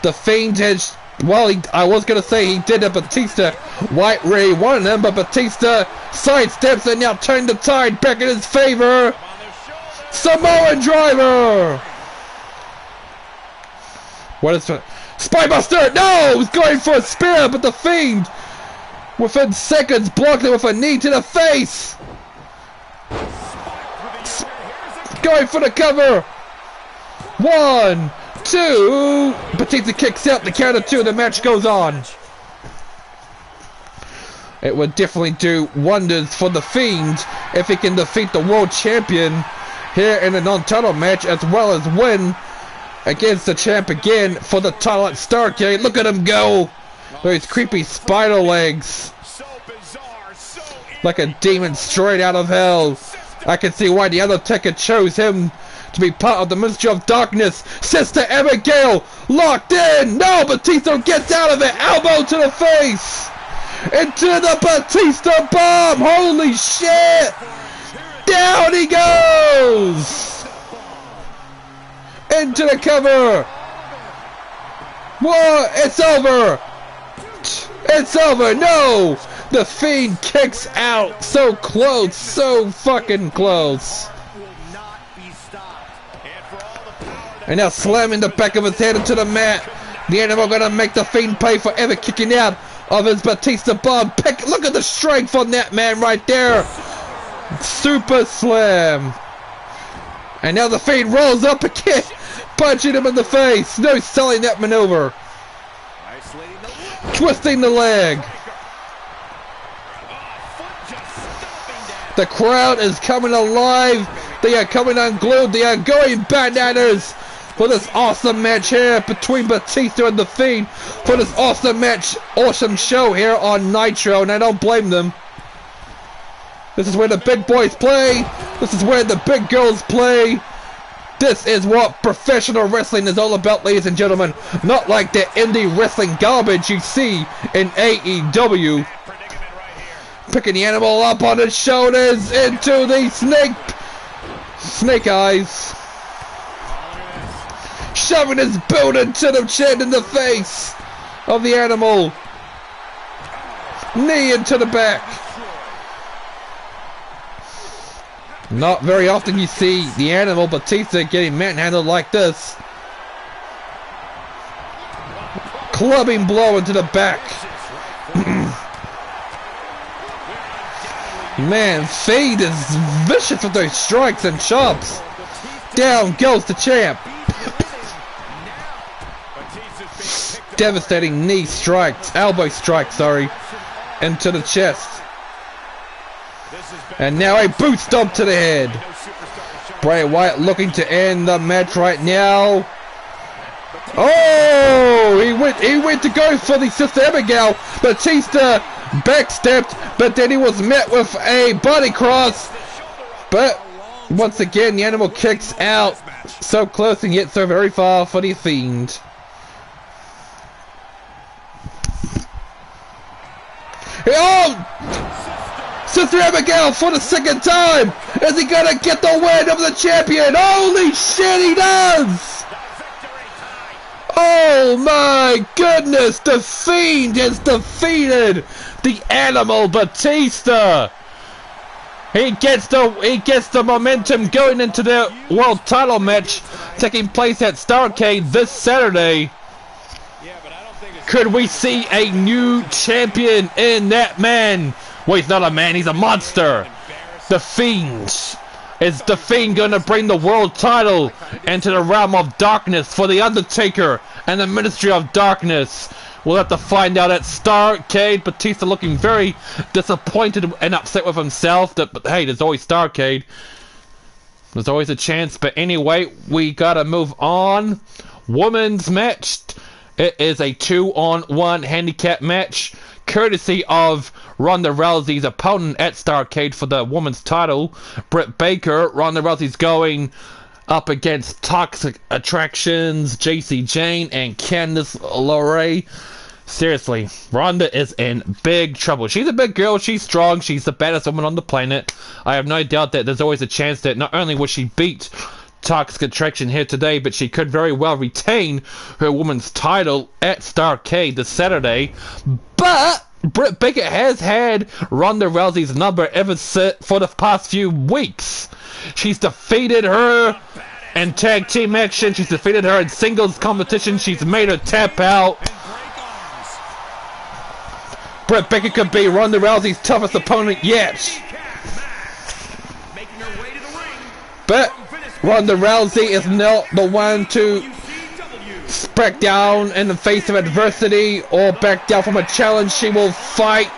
The Fiend has, well, I was going to say he did it, Batista White Ray wanted him, but Batista sidesteps and now turned the tide back in his favor. Samoan driver. What is it? Spinebuster! No! He's going for a spear, but the Fiend, within seconds, blocked him with a knee to the face. Going for the cover. 1, 2. Batista kicks out the count of 2. The match goes on. It would definitely do wonders for the Fiend if he can defeat the world champion here in a non-title match, as well as win against the champ again for the title at Starrcade. Look at him go. Those creepy spider legs. Like a demon straight out of hell. I can see why the Undertaker chose him to be part of the Ministry of Darkness. Sister Abigail locked in. No, Batista gets out of it. Elbow to the face. Into the Batista bomb. Holy shit. Down he goes. Into the cover. What? It's over. It's over. No. The Fiend kicks out. So close. So fucking close. And now slamming the back of his head into the mat. The animal gonna make the Fiend pay for ever kicking out of his Batista bomb. Look at the strength on that man right there. Super slam. And now the Fiend rolls up again, punching him in the face. No selling that maneuver. Twisting the leg. The crowd is coming alive. They are coming unglued. They are going bananas for this awesome match here between Batista and the Fiend. For this awesome match, awesome show here on Nitro, and I don't blame them. This is where the big boys play. This is where the big girls play. This is what professional wrestling is all about, ladies and gentlemen. Not like the indie wrestling garbage you see in AEW. Picking the animal up on his shoulders into the snake eyes. Shoving his boot into the chin in the face of the animal. Knee into the back. Not very often you see the animal Batista getting manhandled like this. Clubbing blow into the back. Man, Fiend is vicious with those strikes and chops. Down goes the champ. Devastating knee strikes, elbow strikes, sorry, into the chest. And now a boot stomp to the head. Bray Wyatt looking to end the match right now. Oh, he went to go for the Sister Abigail. Batista backstepped, but then he was met with a body cross. But once again, the animal kicks out. So close and yet so very far for the Fiend. Oh! Sister Abigail for the second time! Is he gonna get the win of the champion? Holy shit, he does! Oh my goodness, the Fiend has defeated the animal Batista! He gets the momentum going into the world title match taking place at Starrcade this Saturday. Could we see a new champion in that man? Well, he's not a man, he's a monster. The Fiend. Is the Fiend going to bring the world title into the realm of darkness for The Undertaker and the Ministry of Darkness? We'll have to find out at Starrcade. Batista looking very disappointed and upset with himself. But hey, there's always Starrcade. There's always a chance. But anyway, we gotta move on. Women's match. It is a 2-on-1 handicap match, courtesy of Ronda Rousey's opponent at Starrcade for the women's title, Britt Baker. Ronda Rousey's going up against Toxic Attractions, JC Jane, and Candice LeRae. Seriously, Ronda is in big trouble. She's a big girl, she's strong, she's the baddest woman on the planet. I have no doubt that there's always a chance that not only will she beat Toxic Attraction here today, but she could very well retain her women's title at Starrcade this Saturday. But Britt Baker has had Ronda Rousey's number ever since for the past few weeks. She's defeated her in tag team action. She's defeated her in singles competition. She's made her tap out. Britt Baker could be Ronda Rousey's toughest opponent yet. But Ronda Rousey is not the one to back down in the face of adversity or back down from a challenge. She will fight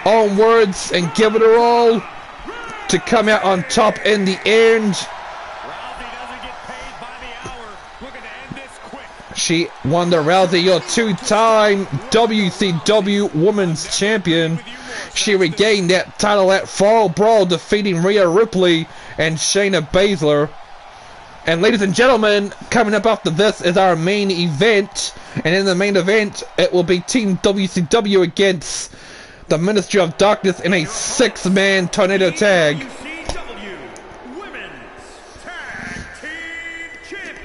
onwards and give it her all to come out on top in the end. Ronda Rousey, your two-time WCW Women's Champion. She regained that title at Fall Brawl, defeating Rhea Ripley and Shayna Baszler. And ladies and gentlemen, coming up after this is our main event. And in the main event, it will be Team WCW against the Ministry of Darkness in a 6-man tornado tag.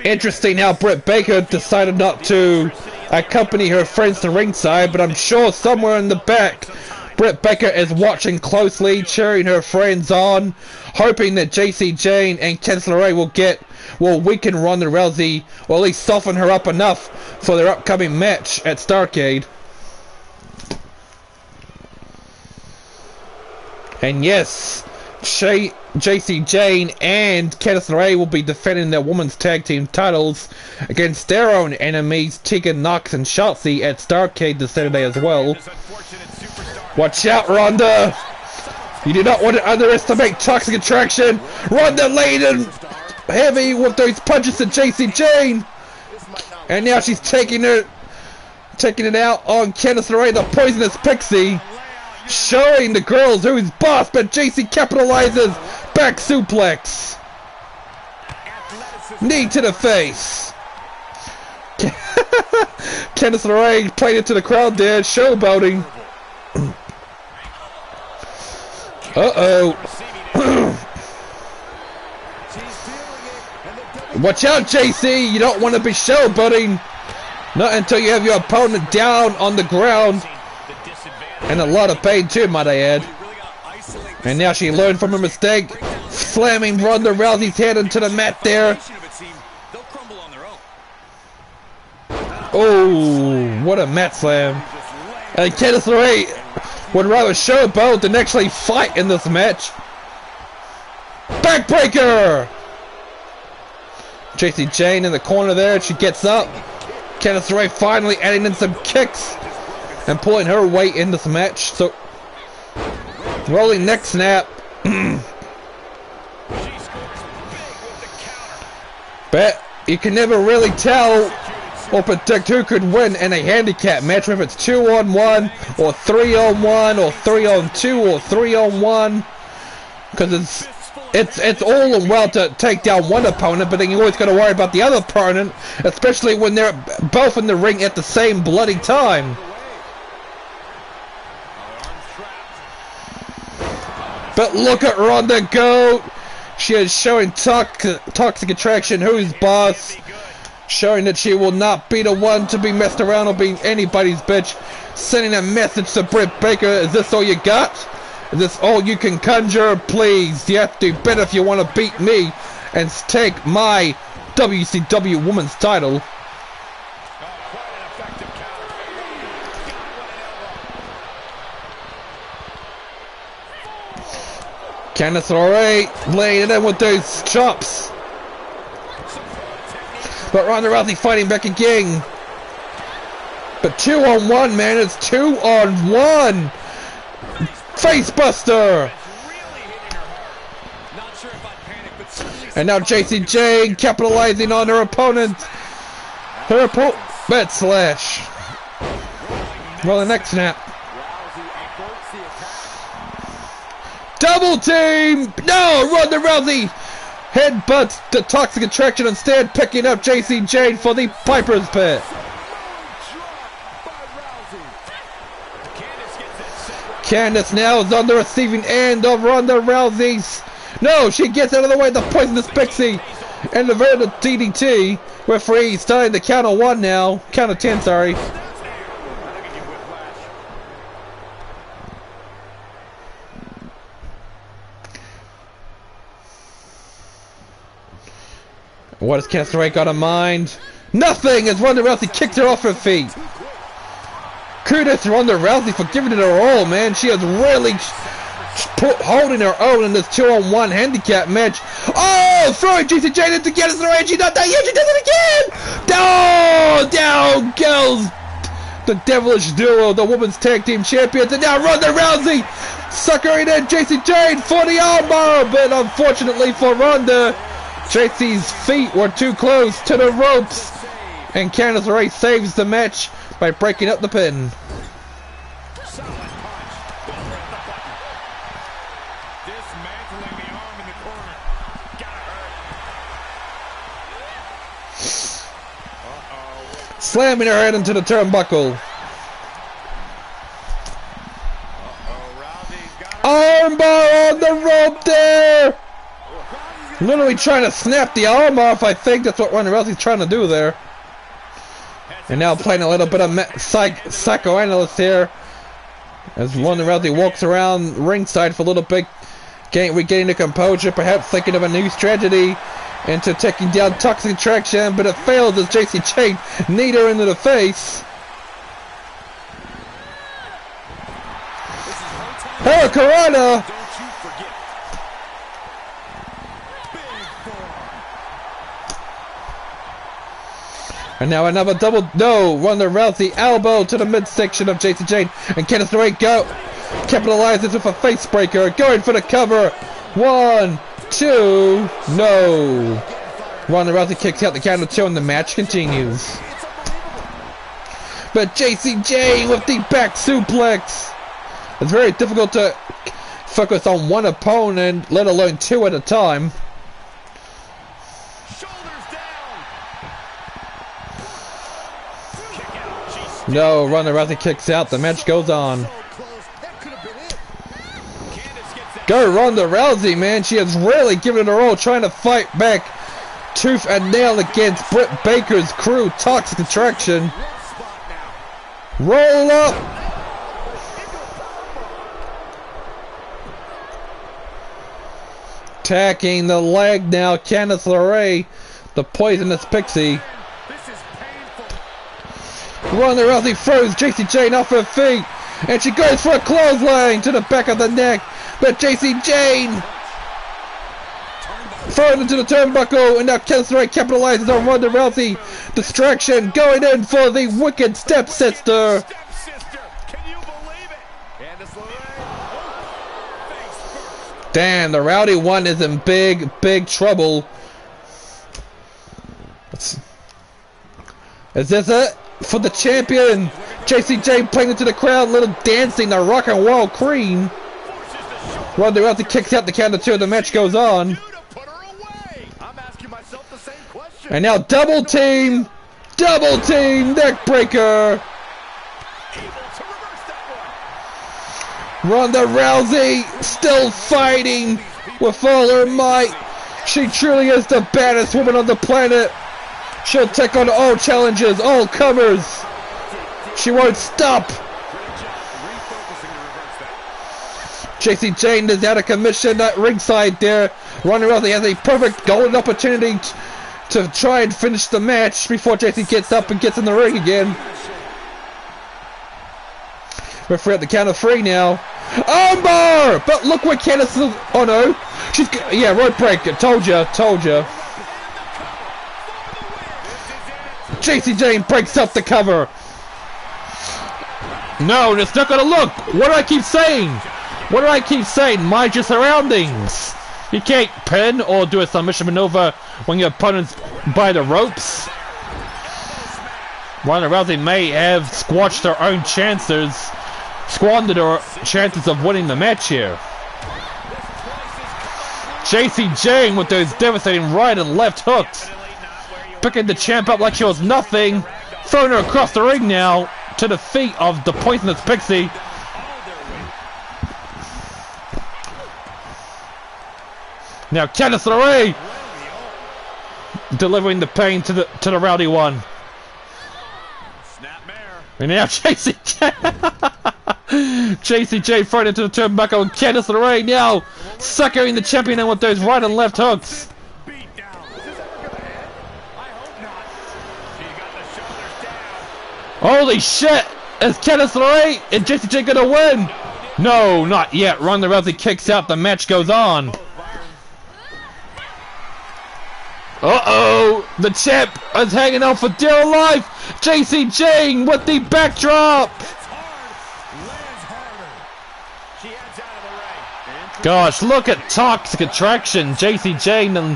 Interesting how Britt Baker decided not to accompany her friends to ringside, but I'm sure somewhere in the back, Britt Baker is watching closely, cheering her friends on, hoping that JC Jane and Candice LeRae will weaken Ronda Rousey, or at least soften her up enough for their upcoming match at Starrcade. And yes, JC Jane and Candice LeRae will be defending their women's tag team titles against their own enemies, Tegan Knox and Shotzi, at Starrcade this Saturday as well. Watch out, Ronda! You do not want to underestimate Toxic Attraction. Ronda laid in heavy with those punches to JC Jane, and now she's taking it out on Candice LeRae, the poisonous pixie, showing the girls who's boss. But JC capitalizes, back suplex, knee to the face. Candice LeRae played it to the crowd there, showboating. Uh-oh. Watch out, JC. You don't want to be showboating. Not until you have your opponent down on the ground. And a lot of pain too, might I add. And now she learned from her mistake, slamming Ronda Rousey's head into the mat there. Oh, what a mat slam. And Candice LeRae would rather showboat than actually fight in this match. Backbreaker! JC Jane in the corner there. She gets up. Candice LeRae finally adding in some kicks and pulling her weight in this match. So, rolling neck snap. But you can never really tell or predict who could win in a handicap match, whether it's 2-on-1 or 3-on-1 or 3-on-2 or 3-on-1, because it's all and well to take down one opponent, but then you always got to worry about the other opponent, especially when they're both in the ring at the same bloody time. But look at Ronda go. She is showing Toxic Attraction who's boss, showing that she will not be the one to be messed around or be anybody's bitch, sending a message to Britt Baker. Is this all you got? Is this all you can conjure? Please, you have to bet if you want to beat me and take my WCW Women's title. Candice LeRae laying it in with those chops. But Ronda Rousey fighting back again. But 2-on-1, man. It's 2-on-1. Facebuster. And now Jacy Jayne capitalizing on her opponent. Bet slash. Well, the next snap. Double team! No! Ronda Rousey headbutts the Toxic Attraction, instead picking up Jacy Jayne for the Piper's Pit. Candice now is on the receiving end of Ronda Rousey's. No, she gets out of the way, the Poisonous Pixie and the vertical DDT. Referee starting to count of 1 now. Count of 10, sorry. What has Candice LeRae got in mind? Nothing, as Ronda Rousey kicks her off her feet. Kudos to Ronda Rousey for giving it her all, man. She is really holding her own in this 2-on-1 handicap match. Oh, throwing Jacy Jayne into Candice LeRae. She's not done yet. She does it again. Oh, down goes the devilish duo, the women's tag team champions. And now Ronda Rousey suckering in Jacy Jayne for the armbar. But unfortunately for Ronda, Jacy's feet were too close to the ropes, and Candice LeRae saves the match by breaking up the pin. Slamming her head into the turnbuckle. Armbar on the rope there. Literally trying to snap the arm off. I think that's what Ronda Rousey's trying to do there. And now playing a little bit of psychoanalyst here, as Ronda Rousey walks around ringside for a little bit, regaining the composure, perhaps thinking of a new strategy into taking down Toxic Attraction, but it fails as Jacy Jayne kneed her into the face. Hurricanrana! And now another double, no, Ronda Rousey elbow to the midsection of Jacy Jayne, and Candice LeRae capitalizes with a face breaker, going for the cover. 1, 2, no. Ronda Rousey kicks out the count of 2 and the match continues. But Jacy Jayne with the back suplex. It's very difficult to focus on one opponent, let alone 2 at a time. No, Ronda Rousey kicks out. The match goes on. Go Ronda Rousey, man. She has really given it her all, trying to fight back tooth and nail against Britt Baker's crew, Toxic Attraction. Roll up. Attacking the leg now, Candice LeRae, the Poisonous Pixie. Ronda Rousey throws Jacy Jayne off her feet, and she goes for a clothesline to the back of the neck, but Jacy Jayne thrown into the turnbuckle, and now Candice LeRae capitalizes on Ronda Rousey. Distraction going in for the wicked stepsister. Damn, the Rowdy one is in big trouble. Is this it? For the champion, Jacy Jayne playing into the crowd, little dancing, the rock and roll cream. Ronda Rousey kicks out the count of 2, and the match goes on. And now double team, neck breaker. Ronda Rousey still fighting with all her might. She truly is the baddest woman on the planet. She'll take on all challenges, all comers. She won't stop. JC Jane is out of commission at ringside there. Ronda Rousey has a perfect golden opportunity to try and finish the match before JC gets up and gets in the ring again. Referee at the count of 3 now. Armbar! But look where Candice is. Oh no. She's. Yeah, rope breaker. Told ya. JC Jane breaks up the cover. No, it's not gonna look. What do I keep saying? Mind your surroundings. You can't pin or do a submission maneuver when your opponent's by the ropes. Ronda Rousey may have squandered her chances of winning the match here. JC Jane with those devastating right and left hooks. Picking the champ up like she was nothing. Throwing her across the ring now to the feet of the poisonous Pixie. Now Candice LeRae delivering the pain to the rowdy one. And now JC Jane thrown into the turnbuckle, and Candice LeRae now suckering the champion in with those right and left hooks. Holy shit! Is Candice LeRae and JC Jane gonna win? No, not yet. Ronda Rousey kicks out. The match goes on. Uh-oh! The champ is hanging on for dear life! JC Jane with the backdrop! Gosh, look at Toxic Attraction. JC Jane and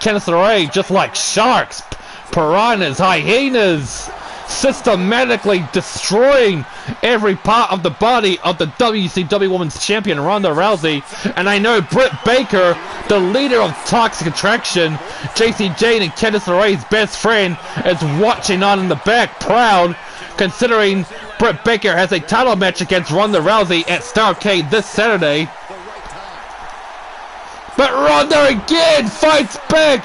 Candice LeRae just like sharks, piranhas, hyenas, systematically destroying every part of the body of the WCW Women's Champion Ronda Rousey. And I know Britt Baker, the leader of Toxic Attraction, JC Jane and Candice LeRae's best friend, is watching on in the back, proud, considering Britt Baker has a title match against Ronda Rousey at Starrcade this Saturday. But Ronda again fights back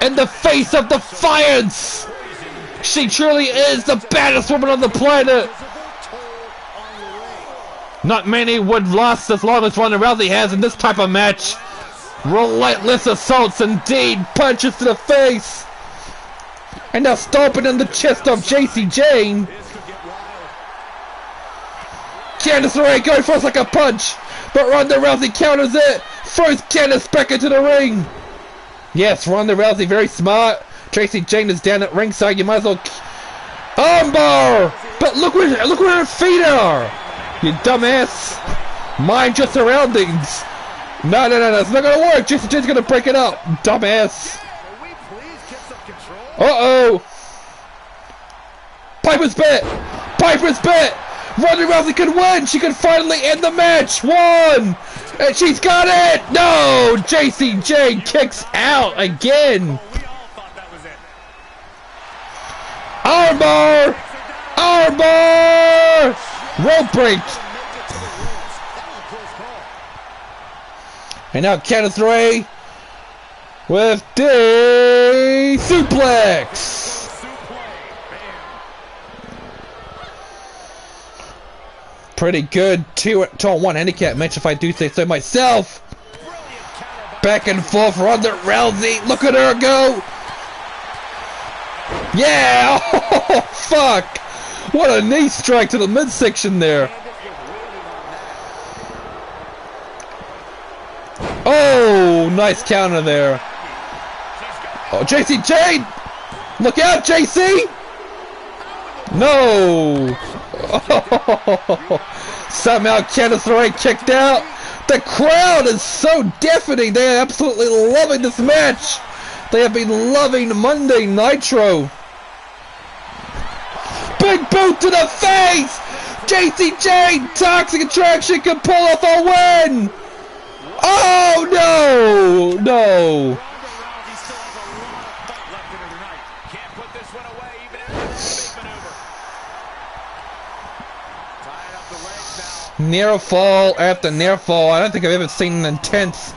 in the face of defiance. She truly is the baddest woman on the planet. Not many would last as long as Ronda Rousey has in this type of match. Relentless assaults indeed, punches to the face. And now stomping in the chest of JC Jane. Candice LeRae going for a second punch, but Ronda Rousey counters it. Throws Candice back into the ring. Yes, Ronda Rousey very smart. JC Jane is down at ringside. You might as well armbar. But look where her feet are. You dumbass. Mind your surroundings. No, it's not gonna work. JC Jane's gonna break it up. Dumbass. Uh-oh. Piper's bit. Ronda Rousey could win. She could finally end the match. 1. And she's got it. No. JC Jane kicks out again. Armbar! Rope break! And now Candice LeRae with the suplex! Pretty good 2-on-1 handicap match if I do say so myself! Back and forth, Ronda Rousey, look at her go! Yeah! Oh, fuck! What a knee strike to the midsection there. Oh, nice counter there. Oh, JC Jane! Look out, JC! No! Oh, somehow Candice LeRae kicked out. The crowd is so deafening. They are absolutely loving this match. They have been loving Monday Nitro. Big boot to the face! JC Jane, Toxic Attraction can pull off a win! Oh no! Near fall after near fall. I don't think I've ever seen an intense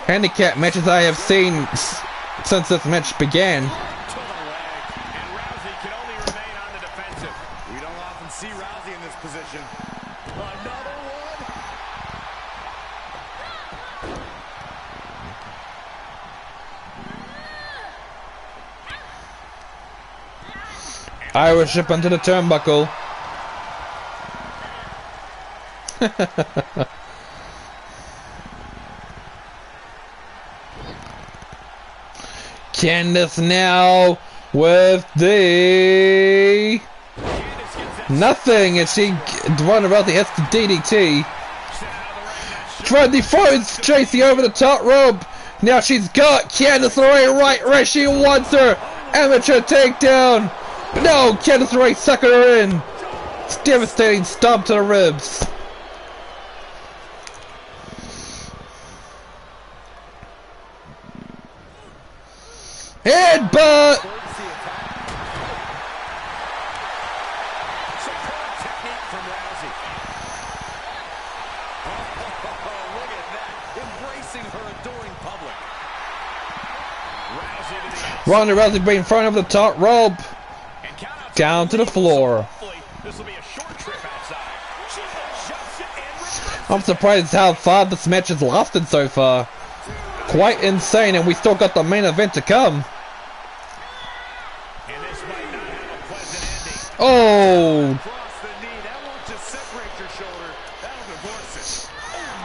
handicap match as I have seen since this match began. Irish up into the turnbuckle. Candice now with the nothing, and she Ronda Rousey has the DDT. Trendy throws Tracy over the top rope. Now she's got Candice LeRae right where she wants her. Amateur takedown. No, Candice LeRae sucking her in. It's devastating stomp to the ribs. Headbutt! Superb technique from Rousey. Oh, look at that. Embracing her adoring public. Rousey to the outside. Ronda Rousey being thrown over the top rope. Down to the floor. This will be a short trip outside. She adjusts it and reverses. I'm surprised how far this match has lasted so far. Quite insane, and we still got the main event to come. And this might not have a pleasant ending. Oh! Across the knee. That won't just separate your shoulder. That'll divorce it.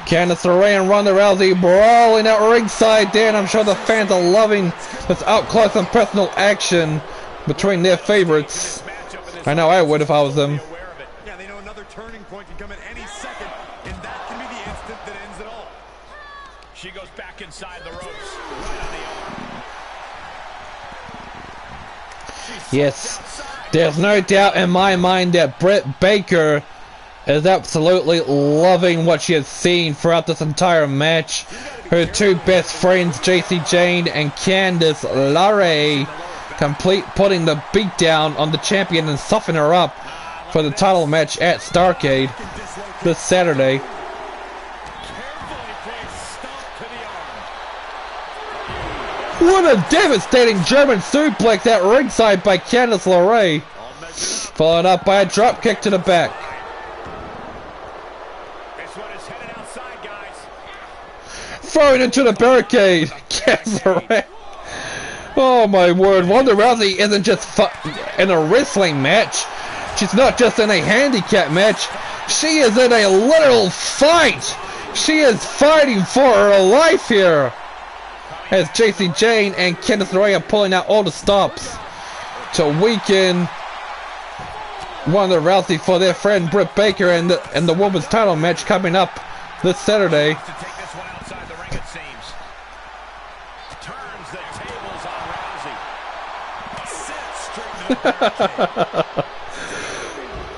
Candice LeRae and Ronda Rousey brawling at ringside there, and I'm sure the fans are loving this up close and personal action between their favorites. I know I would if I was them. Yeah, they know another turning point can come at any second, and that can be the instant that ends it all. She goes back inside the ropes, right on the arm. Yes, there's no doubt in my mind that Britt Baker is absolutely loving what she has seen throughout this entire match. Her two best friends, JC Jane and Candice LeRae, putting the beat down on the champion and softening her up for the title match at Starrcade this Saturday. What a devastating German suplex at ringside by Candice LeRae, followed up by a drop kick to the back. Thrown into the barricade. Candice LeRae. Oh my word, Ronda Rousey isn't just in a wrestling match. She's not just in a handicap match. She is in a literal fight. She is fighting for her life here. As JC Jane and Candice LeRae are pulling out all the stops to weaken Ronda Rousey for their friend Britt Baker and the women's title match coming up this Saturday.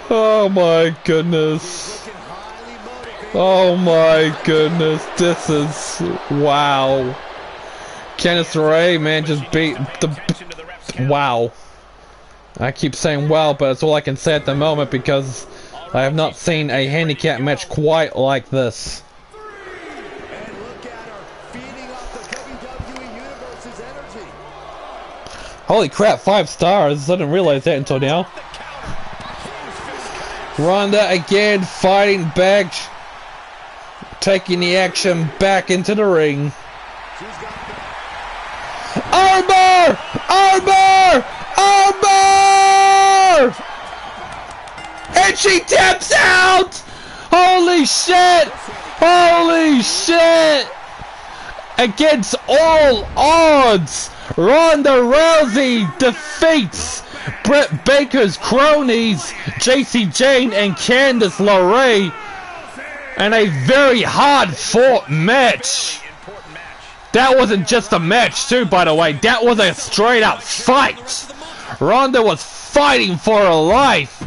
Oh my goodness. Oh my goodness. This is wow. Candice LeRae, man, just beat the wow. I keep saying wow, but it's all I can say at the moment because I have not seen a handicap match quite like this. Holy crap, 5 stars. I didn't realize that until now. Ronda again fighting back, taking the action back into the ring. Armbar! Armbar! Armbar! And she taps out! Holy shit! Holy shit! Against all odds, Ronda Rousey defeats Britt Baker's cronies, JC Jane and Candice LeRae, in a very hard-fought match. That wasn't just a match, too, by the way. That was a straight-up fight. Ronda was fighting for her life.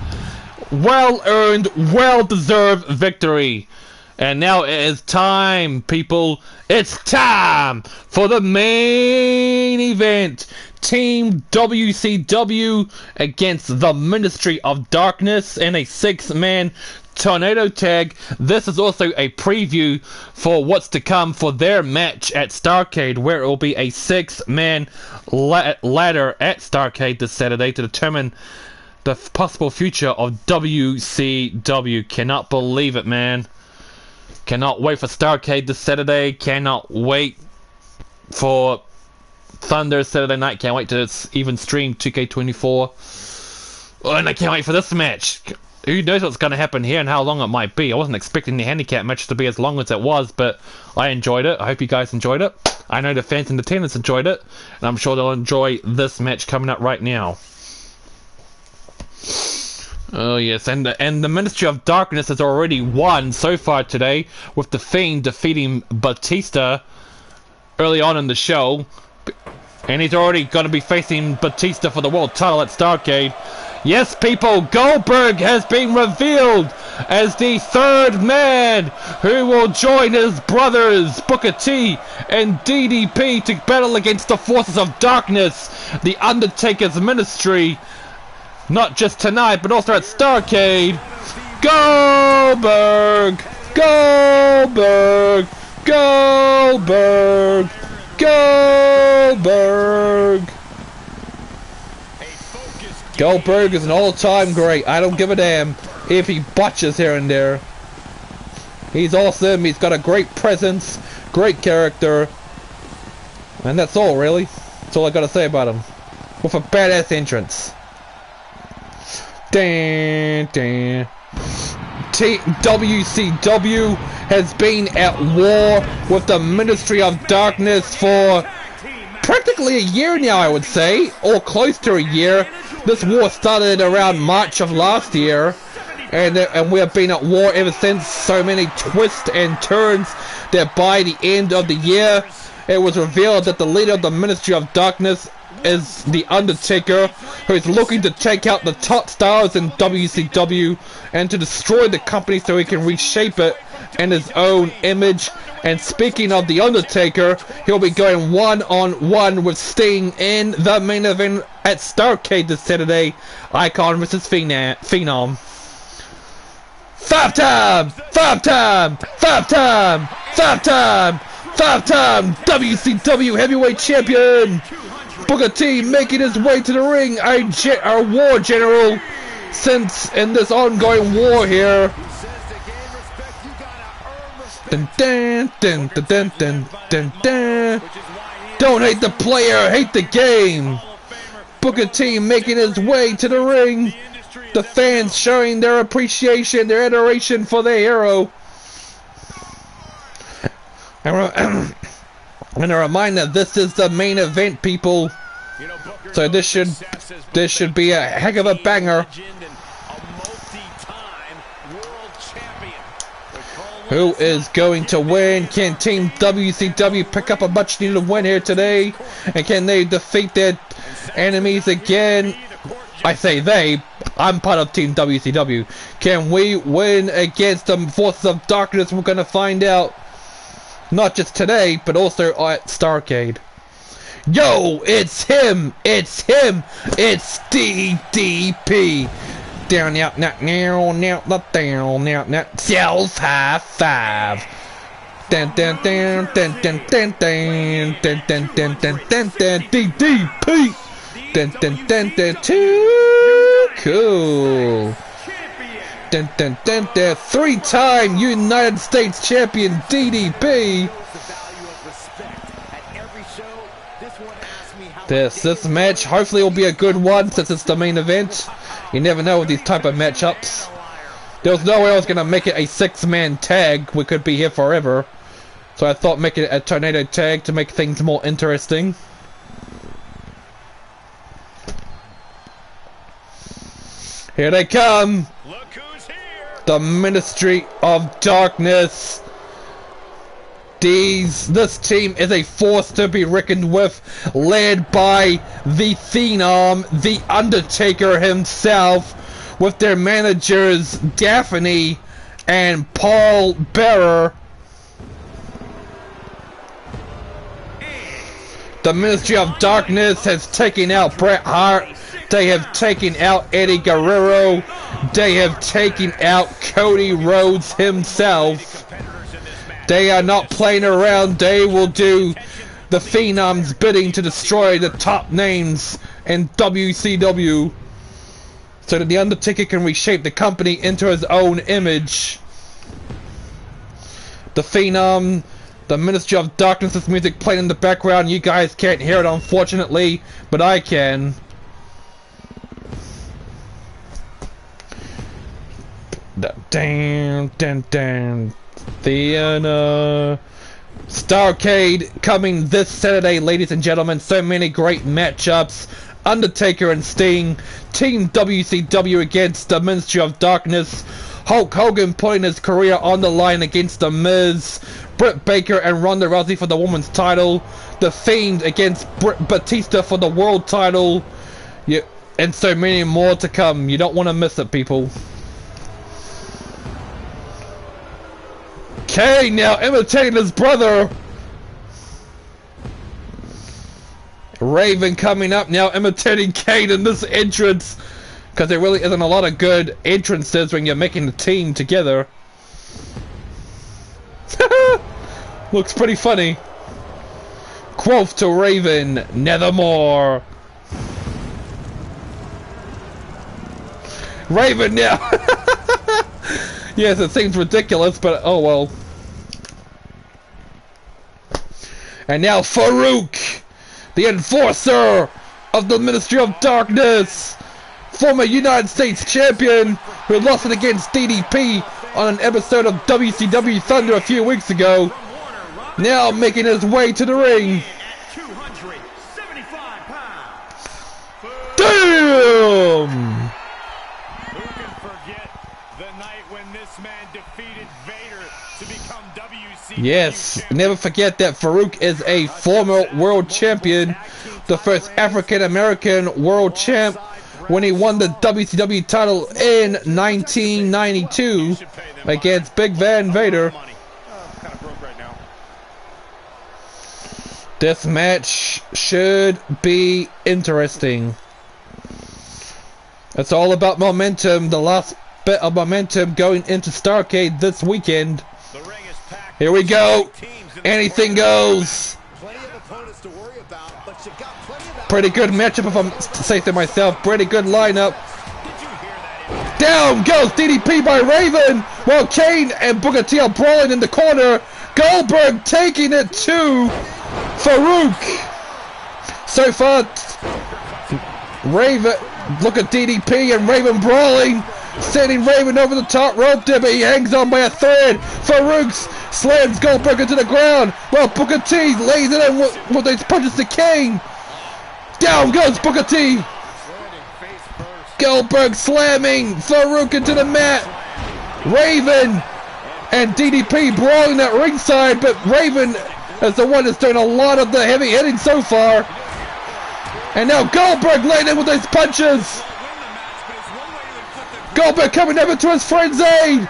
Well-earned, well-deserved victory. And now it is time, people. It's time for the main event. Team WCW against the Ministry of Darkness in a 6-man tornado tag. This is also a preview for what's to come for their match at Starrcade, where it will be a 6-man ladder at Starrcade this Saturday to determine the possible future of WCW. Cannot believe it, man. Cannot wait for Starrcade this Saturday. Cannot wait for Thunder Saturday night. Can't wait to even stream 2K24. Oh, and I can't wait for this match. Who knows what's going to happen here and how long it might be. I wasn't expecting the handicap match to be as long as it was, but I enjoyed it. I hope you guys enjoyed it. I know the fans in attendance enjoyed it, and I'm sure they'll enjoy this match coming up right now. Oh yes, and the Ministry of Darkness has already won so far today, with the Fiend defeating Batista early on in the show, and he's already going to be facing Batista for the world title at Starrcade. Yes, people, Goldberg has been revealed as the third man who will join his brothers Booker T and DDP to battle against the forces of darkness, the Undertaker's ministry, not just tonight, but also at Starrcade. Goldberg! Goldberg! Goldberg! Goldberg! Goldberg is an all-time great. I don't give a damn if he botches here and there. He's awesome. He's got a great presence, great character, and that's all, really. That's all I gotta say about him. With a badass entrance. Team WCW has been at war with the Ministry of Darkness for practically a year now, I would say, or close to a year. This war started around March of last year, and we have been at war ever since. So many twists and turns that by the end of the year, it was revealed that the leader of the Ministry of Darkness is the Undertaker, who is looking to take out the top stars in WCW and to destroy the company so he can reshape it in his own image. And speaking of the Undertaker, he'll be going one-on-one with Sting in the main event at Starrcade this Saturday. Icon vs. Phenom. Five-time WCW Heavyweight Champion Booker T making his way to the ring, our war general, since in this ongoing war here. Dun, dun, dun, dun, dun, dun, dun, dun. Don't hate the player, hate the game. Booker T making his way to the ring. The fans showing their appreciation, their adoration for their hero. And a reminder, this is the main event, people. So this should be a heck of a banger. Who is going to win? Can Team WCW pick up a much needed win here today? And can they defeat their enemies again? I say they. I'm part of Team WCW. Can we win against the forces of darkness? We're gonna find out. Not just today, but also at Starrcade. Yo, it's him! It's him! It's DDP! Down, now, self high five! Dun dun dun dun dun dun dun dun dun dun dun dun dun DDP! Dun dun dun dun too cool! Dun dun dun dun, three-time United States champion DDP. This match hopefully will be a good one since it's the main event. You never know with these type of matchups. There was no way I was gonna make it a six-man tag. We could be here forever. So I thought make it a tornado tag to make things more interesting. Here they come. The Ministry of Darkness. This team is a force to be reckoned with, led by the Phenom, the Undertaker himself, with their managers Daphne and Paul Bearer. The Ministry of Darkness has taken out Bret Hart. They have taken out Eddie Guerrero. They have taken out Cody Rhodes himself. They are not playing around. They will do the Phenom's bidding to destroy the top names in WCW so that the Undertaker can reshape the company into his own image. The Phenom, the Ministry of Darkness, this music playing in the background. You guys can't hear it, unfortunately, but I can. Damn, damn, damn. Theater. Starrcade coming this Saturday, ladies and gentlemen. So many great matchups. Undertaker and Sting. Team WCW against the Ministry of Darkness. Hulk Hogan putting his career on the line against The Miz. Britt Baker and Ronda Rousey for the women's title. The Fiend against Batista for the world title. Yeah, and so many more to come. You don't want to miss it, people. Kane now imitating his brother. Raven coming up now imitating Kane in this entrance. Because there really isn't a lot of good entrances when you're making a team together. Looks pretty funny. Quoth to Raven, nevermore. Raven now. Yes, it seems ridiculous, but oh well. And now Farouk, the enforcer of the Ministry of Darkness, former United States champion who lost it against DDP on an episode of WCW Thunder a few weeks ago, now making his way to the ring. Damn! Who can forget the night when this man defeated Vader to become WCW Yes, champion? never forget that Farouk is a former world champion, the first African American world champ when he won the WCW title in 1992 against Big Van Vader. This match should be interesting. It's all about momentum, the last bit of momentum going into Starrcade this weekend. Here we go. Anything goes. Pretty good matchup if I'm safe to myself. Pretty good lineup. Down goes DDP by Raven, while Kane and Booker T are brawling in the corner. Goldberg taking it to Farouk. So far, Raven, look at DDP and Raven brawling. Sending Raven over the top rope there, but he hangs on by a thread. Farouk slams Goldberg into the ground, while Booker T lays it in with those punches to Kane. Down goes Booker T. Goldberg slamming Farouk into the mat. Raven and DDP brawling at ringside, but Raven is the one that's doing a lot of the heavy hitting so far. And now Goldberg laying in with those punches. Goldberg coming over to his friend's aid,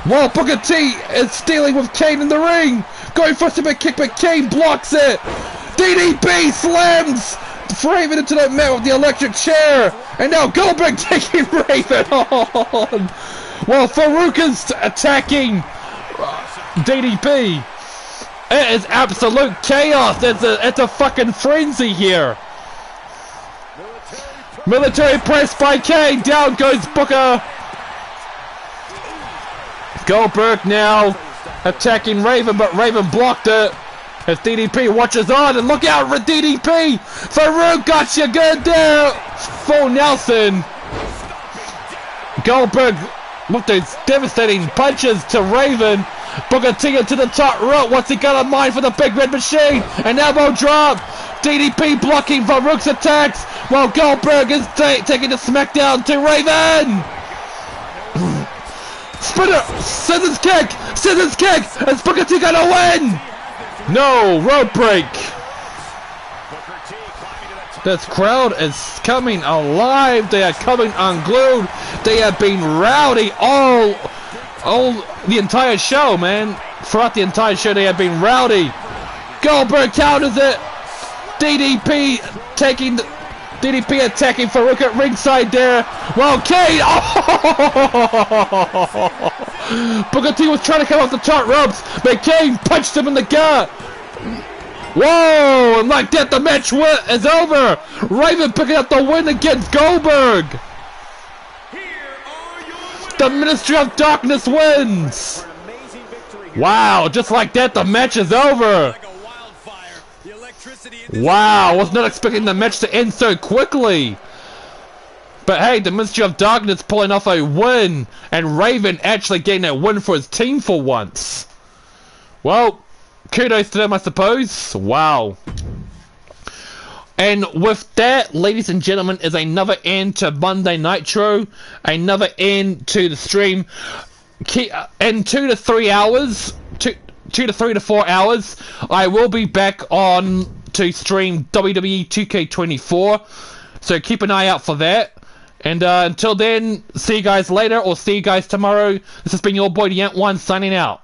while Booker T is stealing with Kane in the ring. Going for a super kick, but Kane blocks it. DDP slams Raven into the mat with the electric chair. And now Goldberg taking Raven on, while Farouk is attacking DDP. It is absolute chaos. It's a fucking frenzy here. Military press by Kane. Down goes Booker. Goldberg now attacking Raven, but Raven blocked it. As DDP watches on, and look out for DDP. Farouk got you good there. Full Nelson. Goldberg with those devastating punches to Raven. Booker T to the top rope. What's he got in mind for the big red machine? An elbow drop. DDP blocking Farouk's attacks, while Goldberg is taking the smackdown to Raven. Spinner, scissors kick. Is Booker T gonna win? No, rope break. This crowd is coming alive. They are coming unglued. They have been rowdy all the entire show, man. Throughout the entire show, they have been rowdy. Goldberg counters it. DDP attacking Farouk at ringside there. While Kane, Booker T was trying to come off the top ropes, but Kane punched him in the gut. Whoa! And like that, the match is over. Raven picking up the win against Goldberg. The Ministry of Darkness wins. Wow! Just like that, the match is over. Wow, was not expecting the match to end so quickly. But hey, the Mystery of Darkness pulling off a win, and Raven actually getting a win for his team for once. Well, kudos to them, I suppose. Wow. And with that, ladies and gentlemen, is another end to Monday Nitro, another end to the stream. In 2 to 3 hours, 2 to 3 to 4 hours, I will be back on to stream WWE 2K24, so keep an eye out for that. And until then, see you guys later, or see you guys tomorrow. This has been your boy, the Ant1, signing out.